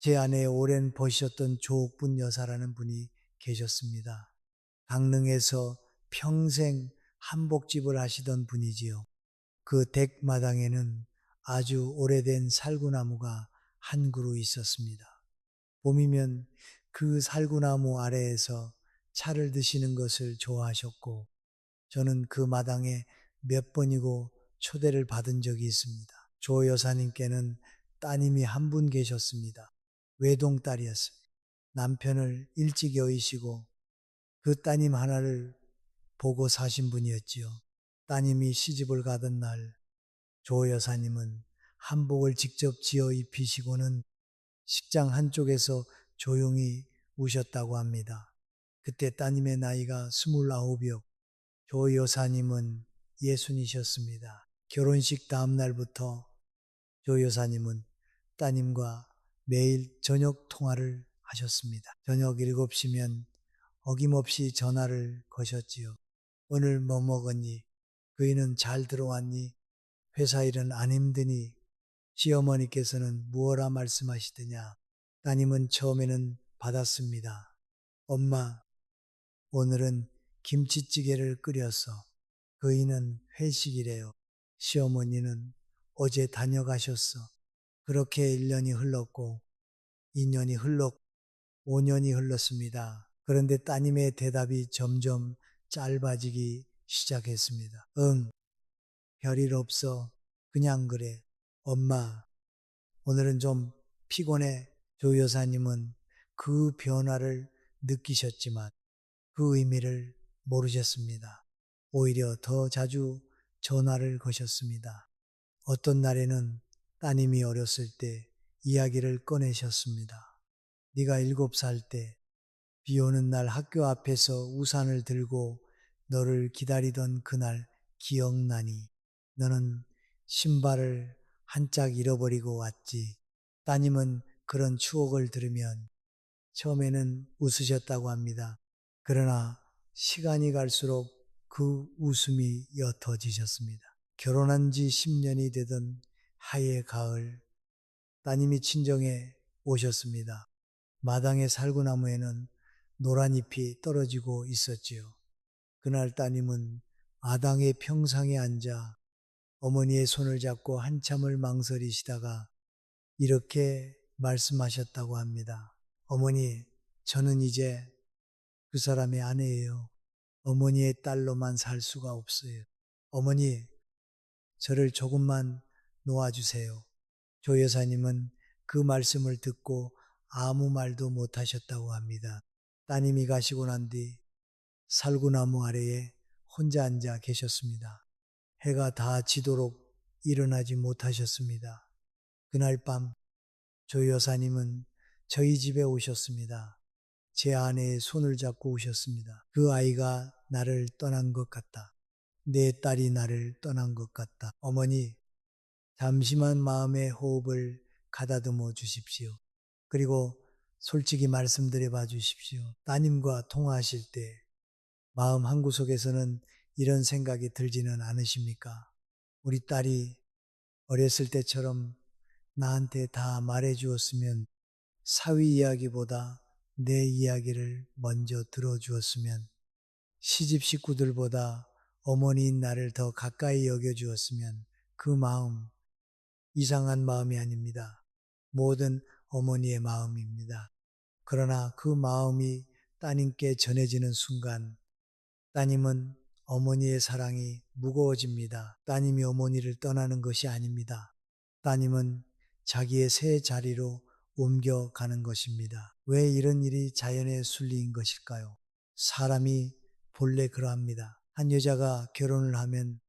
제 아내의 오랜 벗이었던 조옥분 여사라는 분이 계셨습니다. 강릉에서 평생 한복집을 하시던 분이지요. 그 댁마당에는 아주 오래된 살구나무가 한 그루 있었습니다. 봄이면 그 살구나무 아래에서 차를 드시는 것을 좋아하셨고 저는 그 마당에 몇 번이고 초대를 받은 적이 있습니다. 조 여사님께는 따님이 한 분 계셨습니다. 외동딸이었습니다. 남편을 일찍 여의시고 그 따님 하나를 보고 사신 분이었지요. 따님이 시집을 가던 날 조 여사님은 한복을 직접 지어 입히시고는 식장 한쪽에서 조용히 우셨다고 합니다. 그때 따님의 나이가 29이었고 조 여사님은 60이셨습니다. 결혼식 다음 날부터 조 여사님은 따님과 매일 저녁 통화를 하셨습니다. 저녁 7시면 어김없이 전화를 거셨지요. 오늘 뭐 먹었니? 그이는 잘 들어왔니? 회사 일은 안 힘드니? 시어머니께서는 무엇라 말씀하시더냐? 따님은 처음에는 받았습니다. 엄마, 오늘은 김치찌개를 끓였어. 그이는 회식이래요. 시어머니는 어제 다녀가셨어. 그렇게 1년이 흘렀고 2년이 흘렀고 5년이 흘렀습니다. 그런데 따님의 대답이 점점 짧아지기 시작했습니다. 응, 별일 없어. 그냥 그래. 엄마, 오늘은 좀 피곤해. 조 여사님은 그 변화를 느끼셨지만 그 의미를 모르셨습니다. 오히려 더 자주 전화를 거셨습니다. 어떤 날에는 따님이 어렸을 때 이야기를 꺼내셨습니다. 네가 7살 때 비 오는 날 학교 앞에서 우산을 들고 너를 기다리던 그날 기억나니? 너는 신발을 한 짝 잃어버리고 왔지. 따님은 그런 추억을 들으면 처음에는 웃으셨다고 합니다. 그러나 시간이 갈수록 그 웃음이 옅어지셨습니다. 결혼한 지 10년이 되던 하의 가을, 따님이 친정에 오셨습니다. 마당의 살구나무에는 노란 잎이 떨어지고 있었지요. 그날 따님은 마당의 평상에 앉아 어머니의 손을 잡고 한참을 망설이시다가 이렇게 말씀하셨다고 합니다. 어머니, 저는 이제 그 사람의 아내예요. 어머니의 딸로만 살 수가 없어요. 어머니, 저를 조금만 놓아주세요. 조 여사님은 그 말씀을 듣고 아무 말도 못 하셨다고 합니다. 따님이 가시고 난 뒤 살구나무 아래에 혼자 앉아 계셨습니다. 해가 다 지도록 일어나지 못하셨습니다. 그날 밤 조 여사님은 저희 집에 오셨습니다. 제 아내의 손을 잡고 오셨습니다. 그 아이가 나를 떠난 것 같다. 내 딸이 나를 떠난 것 같다. 어머니, 잠시만 마음의 호흡을 가다듬어 주십시오. 그리고 솔직히 말씀드려 봐 주십시오. 따님과 통화하실 때 마음 한구석에서는 이런 생각이 들지는 않으십니까? 우리 딸이 어렸을 때처럼 나한테 다 말해 주었으면 사위 이야기보다 내 이야기를 먼저 들어 주었으면 시집 식구들보다 어머니인 나를 더 가까이 여겨 주었으면 그 마음 이상한 마음이 아닙니다. 모든 어머니의 마음입니다. 그러나 그 마음이 따님께 전해지는 순간 따님은 어머니의 사랑이 무거워집니다. 따님이 어머니를 떠나는 것이 아닙니다. 따님은 자기의 새 자리로 옮겨가는 것입니다. 왜 이런 일이 자연의 순리인 것일까요? 사람이 본래 그러합니다. 한 여자가 결혼을 하면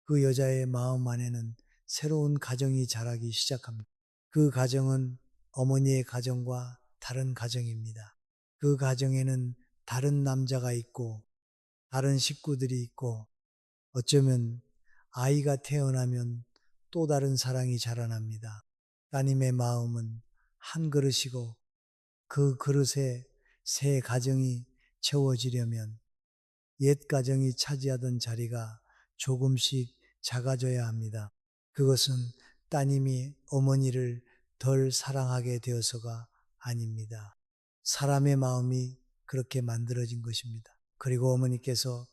그 여자의 마음 안에는 새로운 가정이 자라기 시작합니다. 그 가정은 어머니의 가정과 다른 가정입니다. 그 가정에는 다른 남자가 있고 다른 식구들이 있고 어쩌면 아이가 태어나면 또 다른 사랑이 자라납니다. 따님의 마음은 한 그릇이고 그 그릇에 새 가정이 채워지려면 옛 가정이 차지하던 자리가 조금씩 작아져야 합니다. 그것은 따님이 어머니를 덜 사랑하게 되어서가 아닙니다. 사람의 마음이 그렇게 만들어진 것입니다. 그리고 어머니께서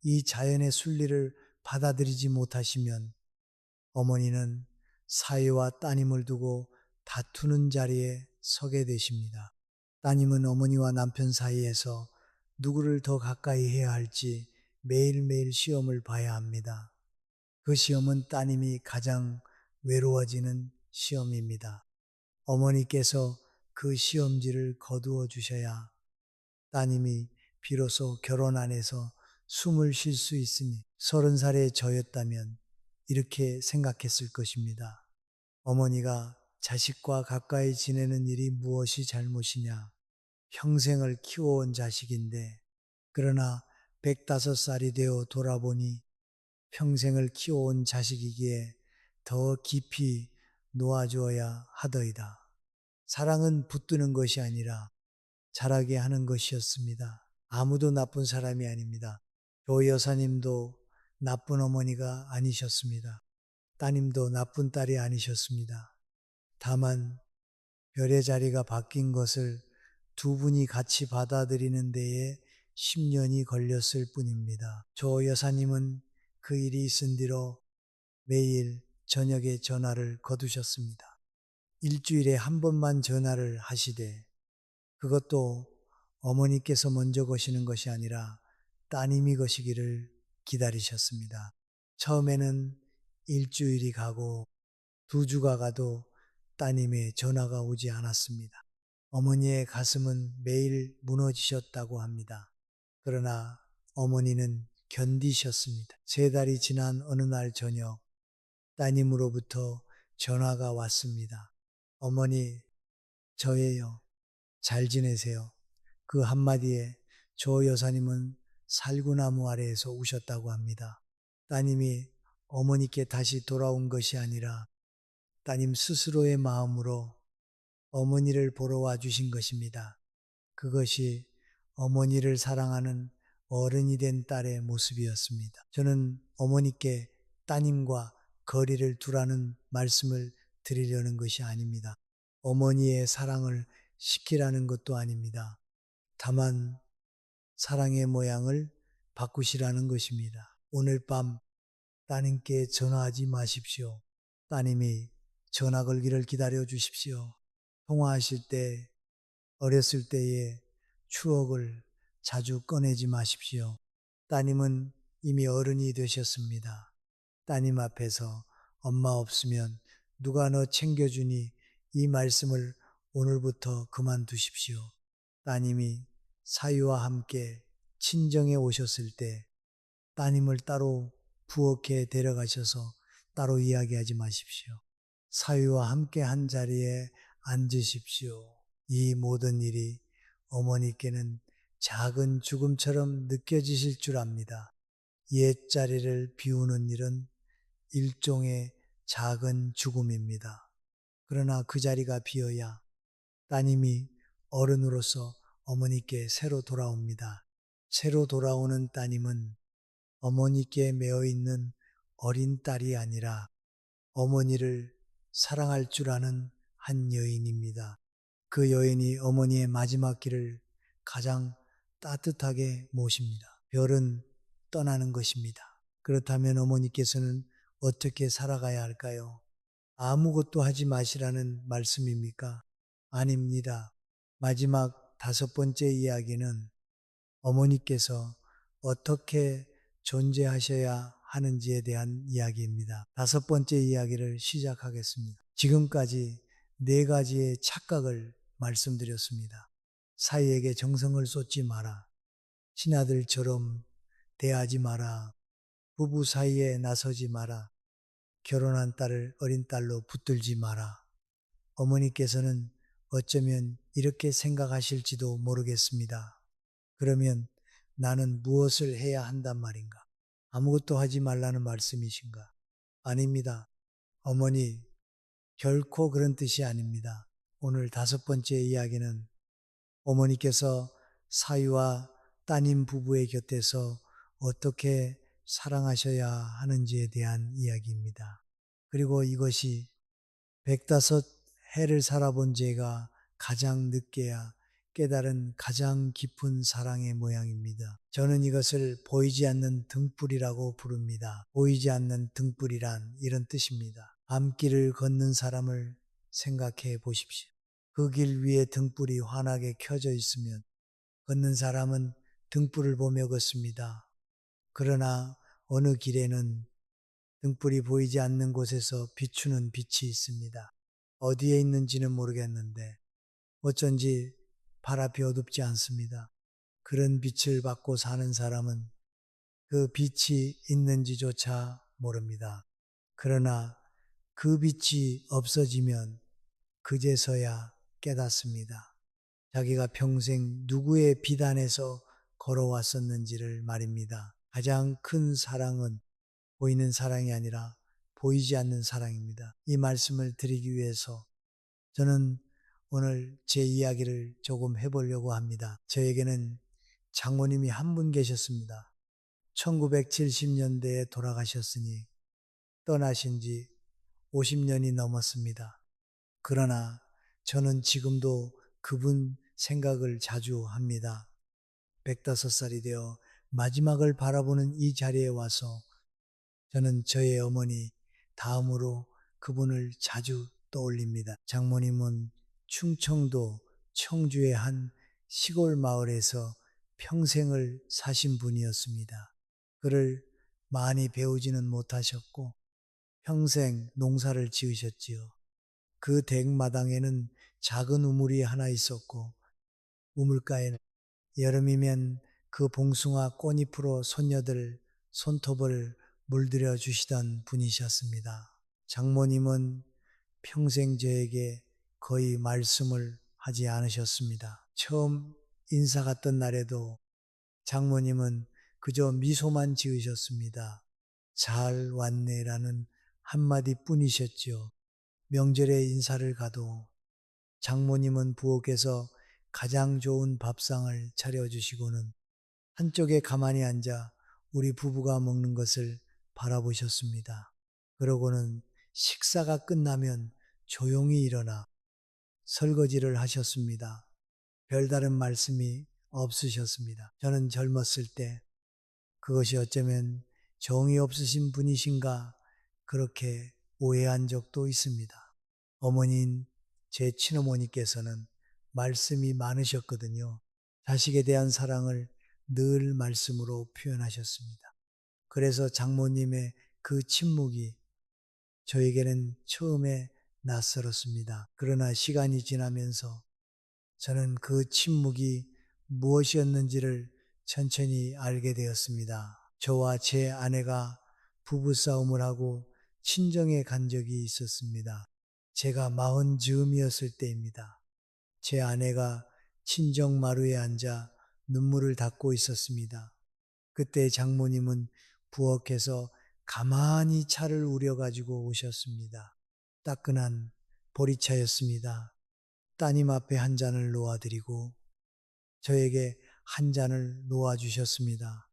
이 자연의 순리를 받아들이지 못하시면 어머니는 사위와 따님을 두고 다투는 자리에 서게 되십니다. 따님은 어머니와 남편 사이에서 누구를 더 가까이 해야 할지 매일매일 시험을 봐야 합니다. 그 시험은 따님이 가장 외로워지는 시험입니다. 어머니께서 그 시험지를 거두어 주셔야 따님이 비로소 결혼 안에서 숨을 쉴 수 있으니 30살의 저였다면 이렇게 생각했을 것입니다. 어머니가 자식과 가까이 지내는 일이 무엇이 잘못이냐? 평생을 키워온 자식인데, 그러나 105살이 되어 돌아보니 평생을 키워온 자식이기에 더 깊이 놓아주어야 하더이다. 사랑은 붙드는 것이 아니라 자라게 하는 것이었습니다. 아무도 나쁜 사람이 아닙니다. 조 여사님도 나쁜 어머니가 아니셨습니다. 따님도 나쁜 딸이 아니셨습니다. 다만 별의 자리가 바뀐 것을 두 분이 같이 받아들이는 데에 10년이 걸렸을 뿐입니다. 조 여사님은 그 일이 있은 뒤로 매일 저녁에 전화를 거두셨습니다. 일주일에 한 번만 전화를 하시되, 그것도 어머니께서 먼저 거시는 것이 아니라 따님이 거시기를 기다리셨습니다. 처음에는 일주일이 가고 2주가 가도 따님의 전화가 오지 않았습니다. 어머니의 가슴은 매일 무너지셨다고 합니다. 그러나 어머니는 견디셨습니다. 3달이 지난 어느 날 저녁 따님으로부터 전화가 왔습니다. 어머니, 저예요. 잘 지내세요. 그 한마디에 조 여사님은 살구나무 아래에서 우셨다고 합니다. 따님이 어머니께 다시 돌아온 것이 아니라 따님 스스로의 마음으로 어머니를 보러 와 주신 것입니다. 그것이 어머니를 사랑하는 어른이 된 딸의 모습이었습니다. 저는 어머니께 따님과 거리를 두라는 말씀을 드리려는 것이 아닙니다. 어머니의 사랑을 시키라는 것도 아닙니다. 다만 사랑의 모양을 바꾸시라는 것입니다. 오늘 밤 따님께 전화하지 마십시오. 따님이 전화 걸기를 기다려 주십시오. 통화하실 때 어렸을 때의 추억을 자주 꺼내지 마십시오. 따님은 이미 어른이 되셨습니다. 따님 앞에서 엄마 없으면 누가 너 챙겨주니, 이 말씀을 오늘부터 그만두십시오. 따님이 사위와 함께 친정에 오셨을 때 따님을 따로 부엌에 데려가셔서 따로 이야기하지 마십시오. 사위와 함께 한 자리에 앉으십시오. 이 모든 일이 어머니께는 작은 죽음처럼 느껴지실 줄 압니다. 옛자리를 비우는 일은 일종의 작은 죽음입니다. 그러나 그 자리가 비어야 따님이 어른으로서 어머니께 새로 돌아옵니다. 새로 돌아오는 따님은 어머니께 매어 있는 어린 딸이 아니라 어머니를 사랑할 줄 아는 한 여인입니다. 그 여인이 어머니의 마지막 길을 가장 따뜻하게 모십니다. 별은 떠나는 것입니다. 그렇다면 어머니께서는 어떻게 살아가야 할까요? 아무것도 하지 마시라는 말씀입니까? 아닙니다. 마지막 5번째 이야기는 어머니께서 어떻게 존재하셔야 하는지에 대한 이야기입니다. 5번째 이야기를 시작하겠습니다. 지금까지 4가지의 착각을 말씀드렸습니다. 사이에게 정성을 쏟지 마라. 신하들처럼 대하지 마라. 부부 사이에 나서지 마라. 결혼한 딸을 어린 딸로 붙들지 마라. 어머니께서는 어쩌면 이렇게 생각하실지도 모르겠습니다. 그러면 나는 무엇을 해야 한단 말인가? 아무것도 하지 말라는 말씀이신가? 아닙니다. 어머니, 결코 그런 뜻이 아닙니다. 오늘 5번째 이야기는 어머니께서 사위와 따님 부부의 곁에서 어떻게 사랑하셔야 하는지에 대한 이야기입니다. 그리고 이것이 105해를 살아본 제가 가장 늦게야 깨달은 가장 깊은 사랑의 모양입니다. 저는 이것을 보이지 않는 등불이라고 부릅니다. 보이지 않는 등불이란 이런 뜻입니다. 밤길을 걷는 사람을 생각해 보십시오. 그 길 위에 등불이 환하게 켜져 있으면 걷는 사람은 등불을 보며 걷습니다. 그러나 어느 길에는 등불이 보이지 않는 곳에서 비추는 빛이 있습니다. 어디에 있는지는 모르겠는데 어쩐지 발 앞이 어둡지 않습니다. 그런 빛을 받고 사는 사람은 그 빛이 있는지조차 모릅니다. 그러나 그 빛이 없어지면 그제서야 깨닫습니다. 자기가 평생 누구의 비단에서 걸어왔었는지를 말입니다. 가장 큰 사랑은 보이는 사랑이 아니라 보이지 않는 사랑입니다. 이 말씀을 드리기 위해서 저는 오늘 제 이야기를 조금 해보려고 합니다. 저에게는 장모님이 한 분 계셨습니다. 1970년대에 돌아가셨으니 떠나신 지 50년이 넘었습니다. 그러나 저는 지금도 그분 생각을 자주 합니다. 105살이 되어 마지막을 바라보는 이 자리에 와서 저는 저의 어머니 다음으로 그분을 자주 떠올립니다. 장모님은 충청도 청주의 한 시골 마을에서 평생을 사신 분이었습니다. 그를 많이 배우지는 못하셨고 평생 농사를 지으셨지요. 그 댁마당에는 작은 우물이 하나 있었고 우물가에는 여름이면 그 봉숭아 꽃잎으로 손녀들 손톱을 물들여 주시던 분이셨습니다. 장모님은 평생 저에게 거의 말씀을 하지 않으셨습니다. 처음 인사 갔던 날에도 장모님은 그저 미소만 지으셨습니다. 잘 왔네라는 한마디 뿐이셨죠. 명절에 인사를 가도 장모님은 부엌에서 가장 좋은 밥상을 차려주시고는 한쪽에 가만히 앉아 우리 부부가 먹는 것을 바라보셨습니다. 그러고는 식사가 끝나면 조용히 일어나 설거지를 하셨습니다. 별다른 말씀이 없으셨습니다. 저는 젊었을 때 그것이 어쩌면 정이 없으신 분이신가 그렇게 오해한 적도 있습니다. 어머니인 제 친어머니께서는 말씀이 많으셨거든요. 자식에 대한 사랑을 늘 말씀으로 표현하셨습니다. 그래서 장모님의 그 침묵이 저에게는 처음에 낯설었습니다. 그러나 시간이 지나면서 저는 그 침묵이 무엇이었는지를 천천히 알게 되었습니다. 저와 제 아내가 부부싸움을 하고 친정에 간 적이 있었습니다. 제가 40즈음이었을 때입니다. 제 아내가 친정 마루에 앉아 눈물을 닦고 있었습니다. 그때 장모님은 부엌에서 가만히 차를 우려가지고 오셨습니다. 따끈한 보리차였습니다. 따님 앞에 한 잔을 놓아드리고 저에게 한 잔을 놓아주셨습니다.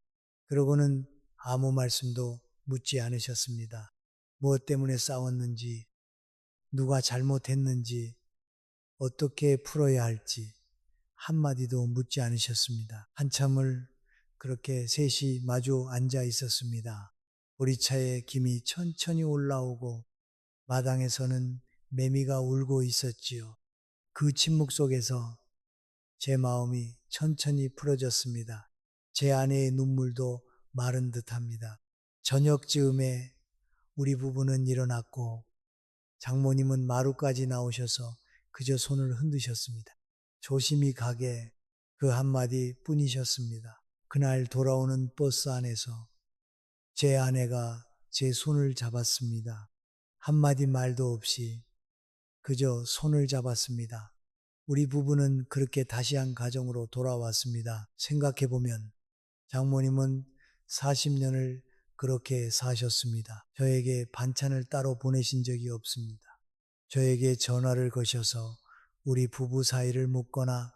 그러고는 아무 말씀도 묻지 않으셨습니다. 무엇 때문에 싸웠는지, 누가 잘못했는지, 어떻게 풀어야 할지 한마디도 묻지 않으셨습니다. 한참을 그렇게 셋이 마주 앉아 있었습니다. 보리차에 김이 천천히 올라오고 마당에서는 매미가 울고 있었지요. 그 침묵 속에서 제 마음이 천천히 풀어졌습니다. 제 아내의 눈물도 마른 듯합니다. 저녁 즈음에 우리 부부는 일어났고 장모님은 마루까지 나오셔서 그저 손을 흔드셨습니다. 조심히 가게 그 한마디 뿐이셨습니다. 그날 돌아오는 버스 안에서 제 아내가 제 손을 잡았습니다. 한마디 말도 없이 그저 손을 잡았습니다. 우리 부부는 그렇게 다시 한 가정으로 돌아왔습니다. 생각해보면 장모님은 40년을 그렇게 사셨습니다. 저에게 반찬을 따로 보내신 적이 없습니다. 저에게 전화를 거셔서 우리 부부 사이를 묻거나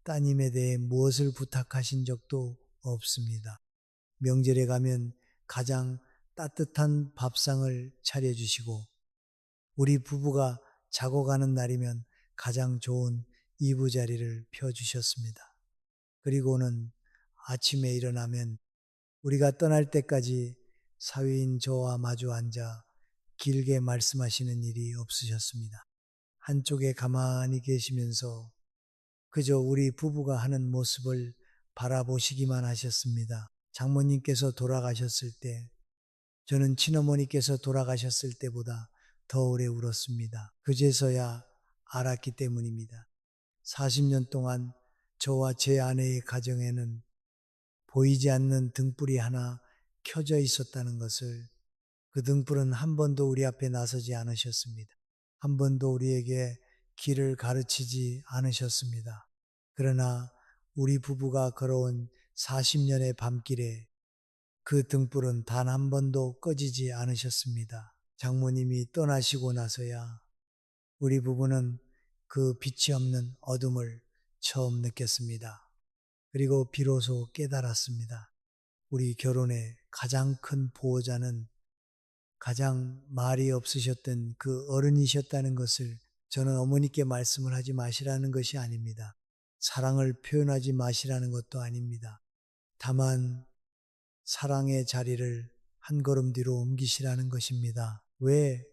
따님에 대해 무엇을 부탁하신 적도 없습니다. 명절에 가면 가장 따뜻한 밥상을 차려주시고 우리 부부가 자고 가는 날이면 가장 좋은 이부자리를 펴주셨습니다. 그리고는 아침에 일어나면 우리가 떠날 때까지 사위인 저와 마주 앉아 길게 말씀하시는 일이 없으셨습니다. 한쪽에 가만히 계시면서 그저 우리 부부가 하는 모습을 바라보시기만 하셨습니다. 장모님께서 돌아가셨을 때 저는 친어머니께서 돌아가셨을 때보다 더 오래 울었습니다. 그제서야 알았기 때문입니다. 40년 동안 저와 제 아내의 가정에는 보이지 않는 등불이 하나 켜져 있었다는 것을, 그 등불은 한 번도 우리 앞에 나서지 않으셨습니다. 한 번도 우리에게 길을 가르치지 않으셨습니다. 그러나 우리 부부가 걸어온 40년의 밤길에 그 등불은 단 한 번도 꺼지지 않으셨습니다. 장모님이 떠나시고 나서야 우리 부부는 그 빛이 없는 어둠을 처음 느꼈습니다. 그리고 비로소 깨달았습니다. 우리 결혼의 가장 큰 보호자는 가장 말이 없으셨던 그 어른이셨다는 것을. 저는 어머니께 말씀을 하지 마시라는 것이 아닙니다. 사랑을 표현하지 마시라는 것도 아닙니다. 다만 사랑의 자리를 한 걸음 뒤로 옮기시라는 것입니다. 왜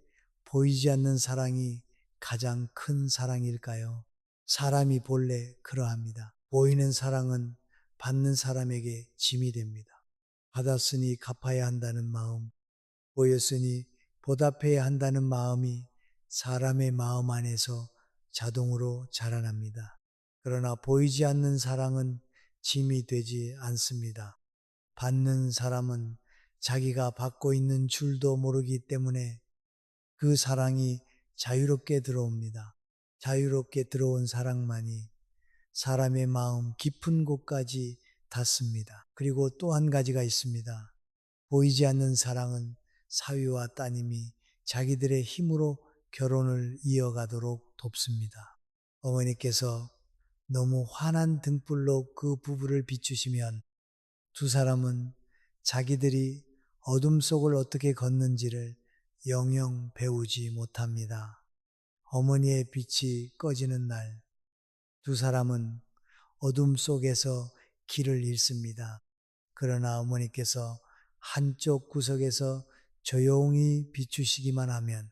보이지 않는 사랑이 가장 큰 사랑일까요? 사람이 본래 그러합니다. 보이는 사랑은 받는 사람에게 짐이 됩니다. 받았으니 갚아야 한다는 마음, 보였으니 보답해야 한다는 마음이 사람의 마음 안에서 자동으로 자라납니다. 그러나 보이지 않는 사랑은 짐이 되지 않습니다. 받는 사람은 자기가 받고 있는 줄도 모르기 때문에 그 사랑이 자유롭게 들어옵니다. 자유롭게 들어온 사랑만이 사람의 마음 깊은 곳까지 닿습니다. 그리고 또 한 가지가 있습니다. 보이지 않는 사랑은 사위와 따님이 자기들의 힘으로 결혼을 이어가도록 돕습니다. 어머니께서 너무 환한 등불로 그 부부를 비추시면 두 사람은 자기들이 어둠 속을 어떻게 걷는지를 영영 배우지 못합니다. 어머니의 빛이 꺼지는 날, 두 사람은 어둠 속에서 길을 잃습니다. 그러나 어머니께서 한쪽 구석에서 조용히 비추시기만 하면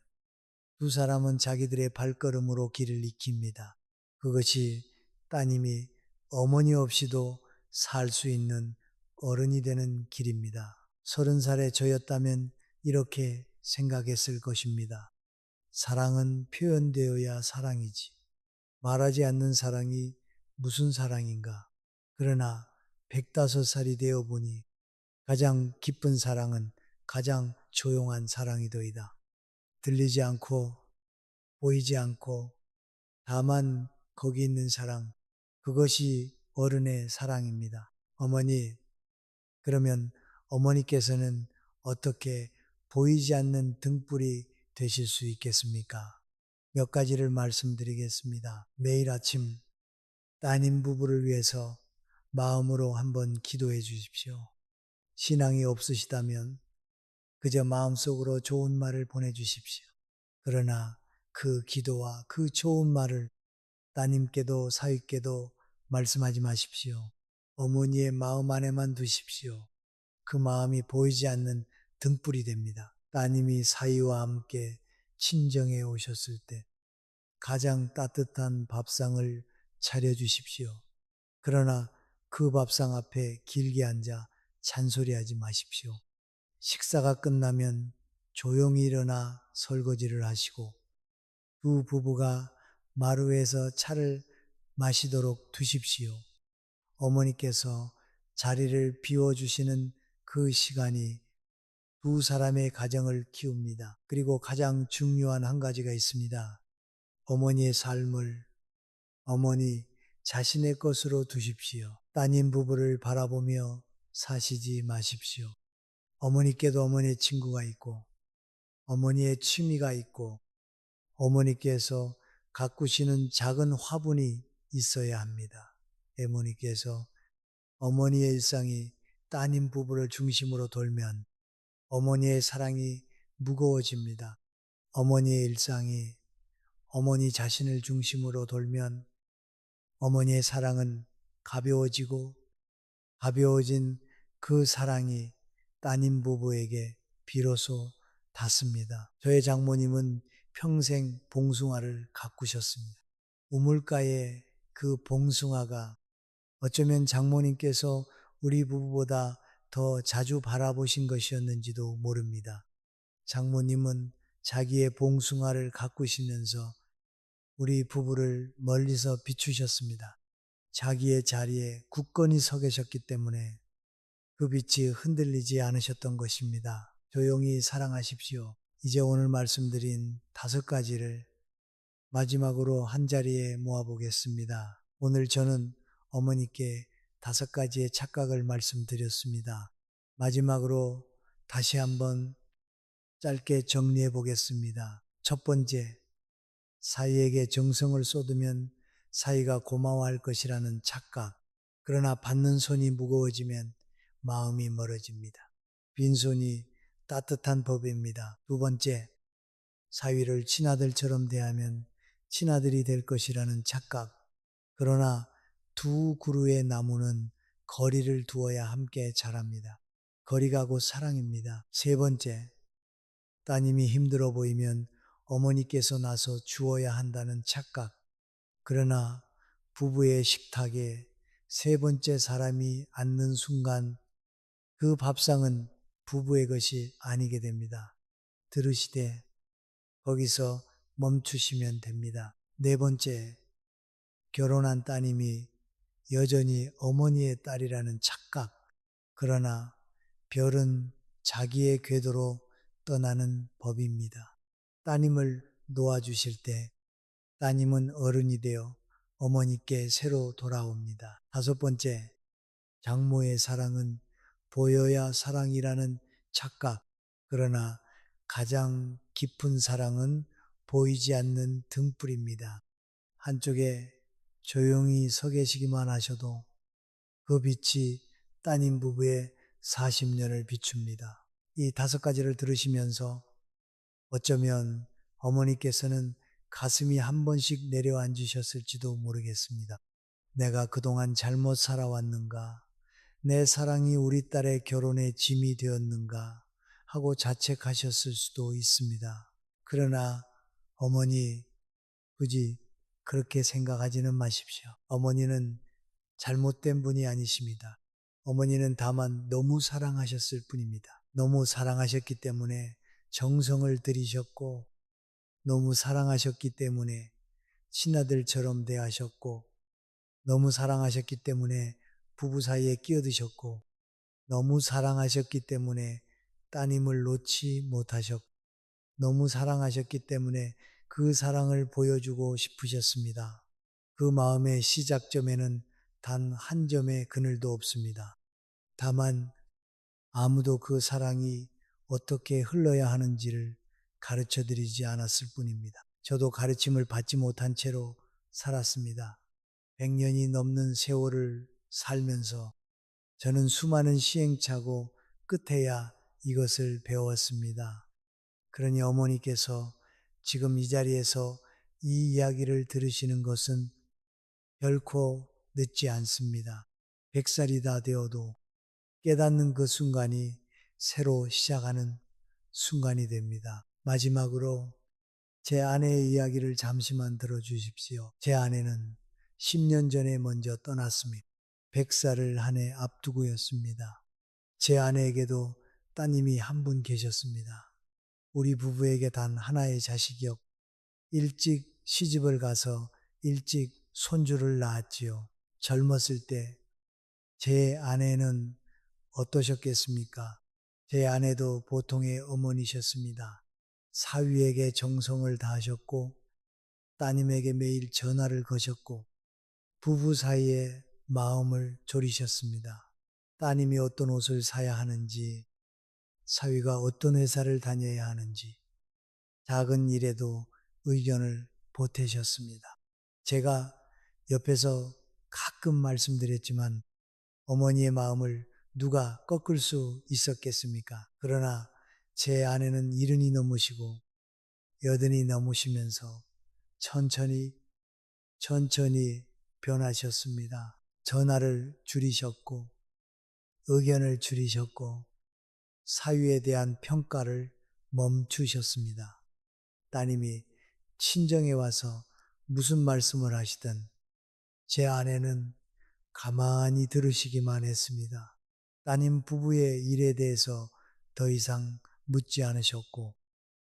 두 사람은 자기들의 발걸음으로 길을 익힙니다. 그것이 따님이 어머니 없이도 살 수 있는 어른이 되는 길입니다. 30살의 저였다면 이렇게 생각했을 것입니다. 사랑은 표현되어야 사랑이지. 말하지 않는 사랑이 무슨 사랑인가. 그러나 105살이 되어 보니 가장 기쁜 사랑은 가장 조용한 사랑이더이다. 들리지 않고 보이지 않고 다만 거기 있는 사랑, 그것이 어른의 사랑입니다. 어머니, 그러면 어머니께서는 어떻게 보이지 않는 등불이 되실 수 있겠습니까? 몇 가지를 말씀드리겠습니다. 매일 아침 따님 부부를 위해서 마음으로 한번 기도해 주십시오. 신앙이 없으시다면 그저 마음속으로 좋은 말을 보내주십시오. 그러나 그 기도와 그 좋은 말을 따님께도 사위께도 말씀하지 마십시오. 어머니의 마음 안에만 두십시오. 그 마음이 보이지 않는 등불이 됩니다. 따님이 사위와 함께 친정에 오셨을 때 가장 따뜻한 밥상을 차려주십시오. 그러나 그 밥상 앞에 길게 앉아 잔소리하지 마십시오. 식사가 끝나면 조용히 일어나 설거지를 하시고 두 부부가 마루에서 차를 마시도록 두십시오. 어머니께서 자리를 비워주시는 그 시간이 두 사람의 가정을 키웁니다. 그리고 가장 중요한 한 가지가 있습니다. 어머니의 삶을 어머니 자신의 것으로 두십시오. 따님 부부를 바라보며 사시지 마십시오. 어머니께도 어머니의 친구가 있고 어머니의 취미가 있고 어머니께서 가꾸시는 작은 화분이 있어야 합니다. 어머니께서 어머니의 일상이 따님 부부를 중심으로 돌면 어머니의 사랑이 무거워집니다. 어머니의 일상이 어머니 자신을 중심으로 돌면 어머니의 사랑은 가벼워지고 가벼워진 그 사랑이 따님 부부에게 비로소 닿습니다. 저의 장모님은 평생 봉숭아를 가꾸셨습니다. 우물가에 그 봉숭아가 어쩌면 장모님께서 우리 부부보다 더 자주 바라보신 것이었는지도 모릅니다. 장모님은 자기의 봉숭아를 가꾸시면서 우리 부부를 멀리서 비추셨습니다. 자기의 자리에 굳건히 서 계셨기 때문에 그 빛이 흔들리지 않으셨던 것입니다. 조용히 사랑하십시오. 이제 오늘 말씀드린 5가지를 마지막으로 한자리에 모아보겠습니다. 오늘 저는 어머니께 5가지의 착각을 말씀드렸습니다. 마지막으로 다시 한번 짧게 정리해 보겠습니다. 첫 번째, 사이에게 정성을 쏟으면 사이가 고마워할 것이라는 착각. 그러나 받는 손이 무거워지면 마음이 멀어집니다. 빈손이 따뜻한 법입니다. 두 번째, 사위를 친아들처럼 대하면 친아들이 될 것이라는 착각. 그러나 두 그루의 나무는 거리를 두어야 함께 자랍니다. 거리가 곧 사랑입니다. 세 번째, 따님이 힘들어 보이면 어머니께서 나서 주어야 한다는 착각. 그러나 부부의 식탁에 세 번째 사람이 앉는 순간 그 밥상은 부부의 것이 아니게 됩니다. 들으시되 거기서 멈추시면 됩니다. 네 번째, 결혼한 따님이 여전히 어머니의 딸이라는 착각. 그러나 별은 자기의 궤도로 떠나는 법입니다. 따님을 놓아주실 때 따님은 어른이 되어 어머니께 새로 돌아옵니다. 다섯 번째, 장모의 사랑은 보여야 사랑이라는 착각. 그러나 가장 깊은 사랑은 보이지 않는 등불입니다. 한쪽에 조용히 서 계시기만 하셔도 그 빛이 따님 부부의 40년을 비춥니다. 이 5가지를 들으시면서 어쩌면 어머니께서는 가슴이 한 번씩 내려앉으셨을지도 모르겠습니다. 내가 그동안 잘못 살아왔는가? 내 사랑이 우리 딸의 결혼에 짐이 되었는가? 하고 자책하셨을 수도 있습니다. 그러나 어머니, 굳이 그렇게 생각하지는 마십시오. 어머니는 잘못된 분이 아니십니다. 어머니는 다만 너무 사랑하셨을 뿐입니다. 너무 사랑하셨기 때문에 정성을 들이셨고, 너무 사랑하셨기 때문에 친아들처럼 대하셨고, 너무 사랑하셨기 때문에 부부 사이에 끼어드셨고, 너무 사랑하셨기 때문에 따님을 놓지 못하셨고, 너무 사랑하셨기 때문에 그 사랑을 보여주고 싶으셨습니다. 그 마음의 시작점에는 단 한 점의 그늘도 없습니다. 다만 아무도 그 사랑이 어떻게 흘러야 하는지를 가르쳐 드리지 않았을 뿐입니다. 저도 가르침을 받지 못한 채로 살았습니다. 100년이 넘는 세월을 살면서 저는 수많은 시행착오 끝에야 이것을 배웠습니다. 그러니 어머니께서 지금 이 자리에서 이 이야기를 들으시는 것은 결코 늦지 않습니다. 100살이 다 되어도 깨닫는 그 순간이 새로 시작하는 순간이 됩니다. 마지막으로 제 아내의 이야기를 잠시만 들어주십시오. 제 아내는 10년 전에 먼저 떠났습니다. 100살을 한 해 앞두고였습니다. 제 아내에게도 따님이 한 분 계셨습니다. 우리 부부에게 단 하나의 자식이었고 일찍 시집을 가서 일찍 손주를 낳았지요. 젊었을 때 제 아내는 어떠셨겠습니까? 제 아내도 보통의 어머니셨습니다. 사위에게 정성을 다하셨고 따님에게 매일 전화를 거셨고 부부 사이에 마음을 졸이셨습니다. 따님이 어떤 옷을 사야 하는지, 사위가 어떤 회사를 다녀야 하는지 작은 일에도 의견을 보태셨습니다. 제가 옆에서 가끔 말씀드렸지만 어머니의 마음을 누가 꺾을 수 있었겠습니까? 그러나 제 아내는 70이 넘으시고 80이 넘으시면서 천천히 변하셨습니다. 전화를 줄이셨고 의견을 줄이셨고 사위에 대한 평가를 멈추셨습니다. 따님이 친정에 와서 무슨 말씀을 하시든 제 아내는 가만히 들으시기만 했습니다. 따님 부부의 일에 대해서 더 이상 묻지 않으셨고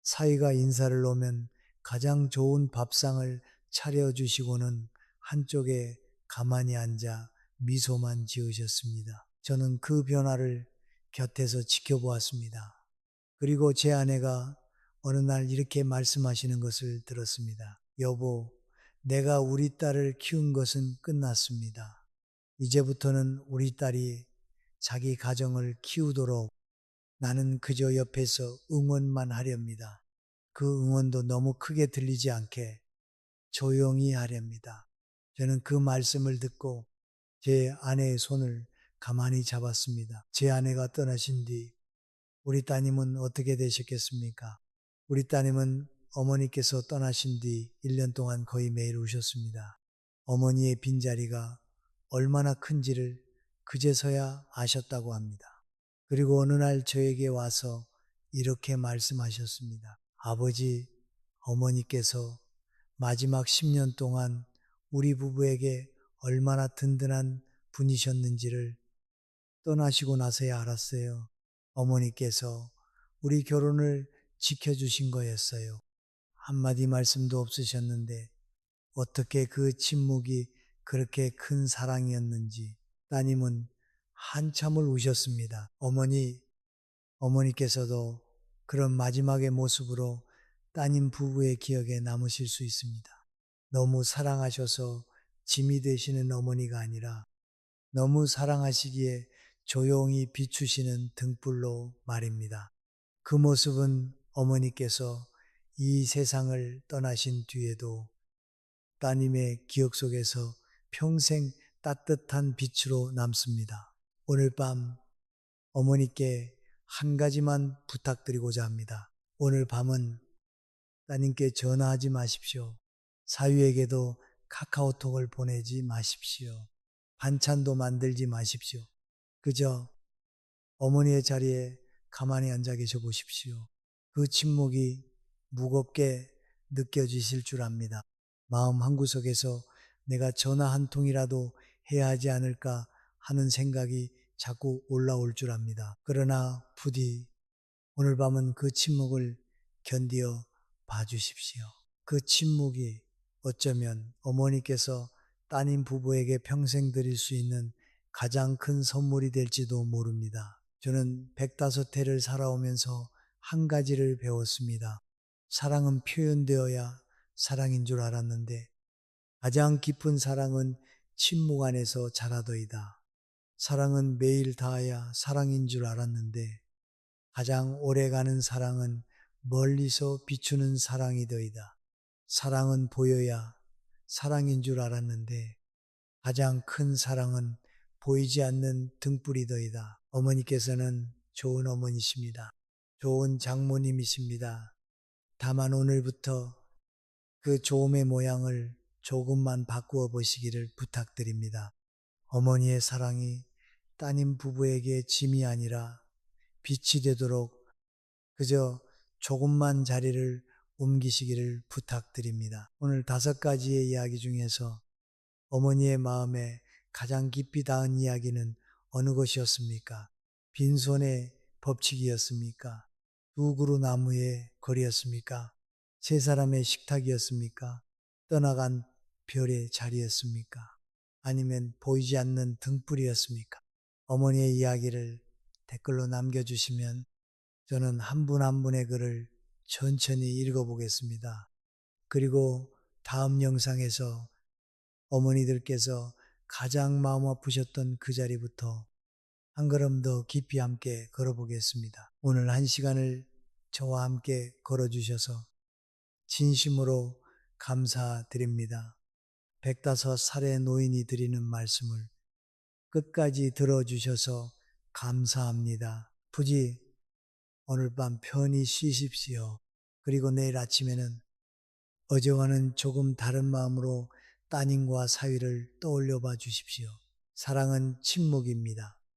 사위가 인사를 오면 가장 좋은 밥상을 차려주시고는 한쪽에 가만히 앉아 미소만 지으셨습니다. 저는 그 변화를 곁에서 지켜보았습니다. 그리고 제 아내가 어느 날 이렇게 말씀하시는 것을 들었습니다. 여보, 내가 우리 딸을 키운 것은 끝났습니다. 이제부터는 우리 딸이 자기 가정을 키우도록 나는 그저 옆에서 응원만 하렵니다. 그 응원도 너무 크게 들리지 않게 조용히 하렵니다. 저는 그 말씀을 듣고 제 아내의 손을 가만히 잡았습니다. 제 아내가 떠나신 뒤 우리 따님은 어떻게 되셨겠습니까? 우리 따님은 어머니께서 떠나신 뒤 1년 동안 거의 매일 오셨습니다. 어머니의 빈자리가 얼마나 큰지를 그제서야 아셨다고 합니다. 그리고 어느 날 저에게 와서 이렇게 말씀하셨습니다. 아버지, 어머니께서 마지막 10년 동안 우리 부부에게 얼마나 든든한 분이셨는지를 떠나시고 나서야 알았어요. 어머니께서 우리 결혼을 지켜주신 거였어요. 한마디 말씀도 없으셨는데 어떻게 그 침묵이 그렇게 큰 사랑이었는지 따님은 한참을 우셨습니다. 어머니께서도 그런 마지막의 모습으로 따님 부부의 기억에 남으실 수 있습니다. 너무 사랑하셔서 짐이 되시는 어머니가 아니라 너무 사랑하시기에 조용히 비추시는 등불로 말입니다. 그 모습은 어머니께서 이 세상을 떠나신 뒤에도 따님의 기억 속에서 평생 따뜻한 빛으로 남습니다. 오늘 밤 어머니께 한 가지만 부탁드리고자 합니다. 오늘 밤은 따님께 전화하지 마십시오. 사위에게도 카카오톡을 보내지 마십시오. 반찬도 만들지 마십시오. 그저 어머니의 자리에 가만히 앉아 계셔 보십시오. 그 침묵이 무겁게 느껴지실 줄 압니다. 마음 한구석에서 내가 전화 한 통이라도 해야 하지 않을까 하는 생각이 자꾸 올라올 줄 압니다. 그러나 부디 오늘 밤은 그 침묵을 견디어 봐주십시오. 그 침묵이 어쩌면 어머니께서 따님 부부에게 평생 드릴 수 있는 가장 큰 선물이 될지도 모릅니다. 저는 105해를 살아오면서 한 가지를 배웠습니다. 사랑은 표현되어야 사랑인 줄 알았는데 가장 깊은 사랑은 침묵 안에서 자라더이다. 사랑은 매일 닿아야 사랑인 줄 알았는데 가장 오래가는 사랑은 멀리서 비추는 사랑이더이다. 사랑은 보여야 사랑인 줄 알았는데 가장 큰 사랑은 보이지 않는 등불이더이다. 어머니께서는 좋은 어머니십니다. 좋은 장모님이십니다. 다만 오늘부터 그 좋음의 모양을 조금만 바꾸어 보시기를 부탁드립니다. 어머니의 사랑이 따님 부부에게 짐이 아니라 빛이 되도록 그저 조금만 자리를 옮기시기를 부탁드립니다. 오늘 5가지의 이야기 중에서 어머니의 마음에 가장 깊이 닿은 이야기는 어느 것이었습니까? 빈손의 법칙이었습니까? 두 그루 나무의 거리였습니까? 세 사람의 식탁이었습니까? 떠나간 별의 자리였습니까? 아니면 보이지 않는 등불이었습니까? 어머니의 이야기를 댓글로 남겨주시면 저는 한 분 한 분의 글을 천천히 읽어보겠습니다. 그리고 다음 영상에서 어머니들께서 가장 마음 아프셨던 그 자리부터 한 걸음 더 깊이 함께 걸어보겠습니다. 오늘 한 시간을 저와 함께 걸어주셔서 진심으로 감사드립니다. 105살의 노인이 드리는 말씀을 끝까지 들어주셔서 감사합니다. 부디 오늘 밤 편히 쉬십시오. 그리고 내일 아침에는 어제와는 조금 다른 마음으로 따님과 사위를 떠올려 봐 주십시오. 사랑은 침묵입니다.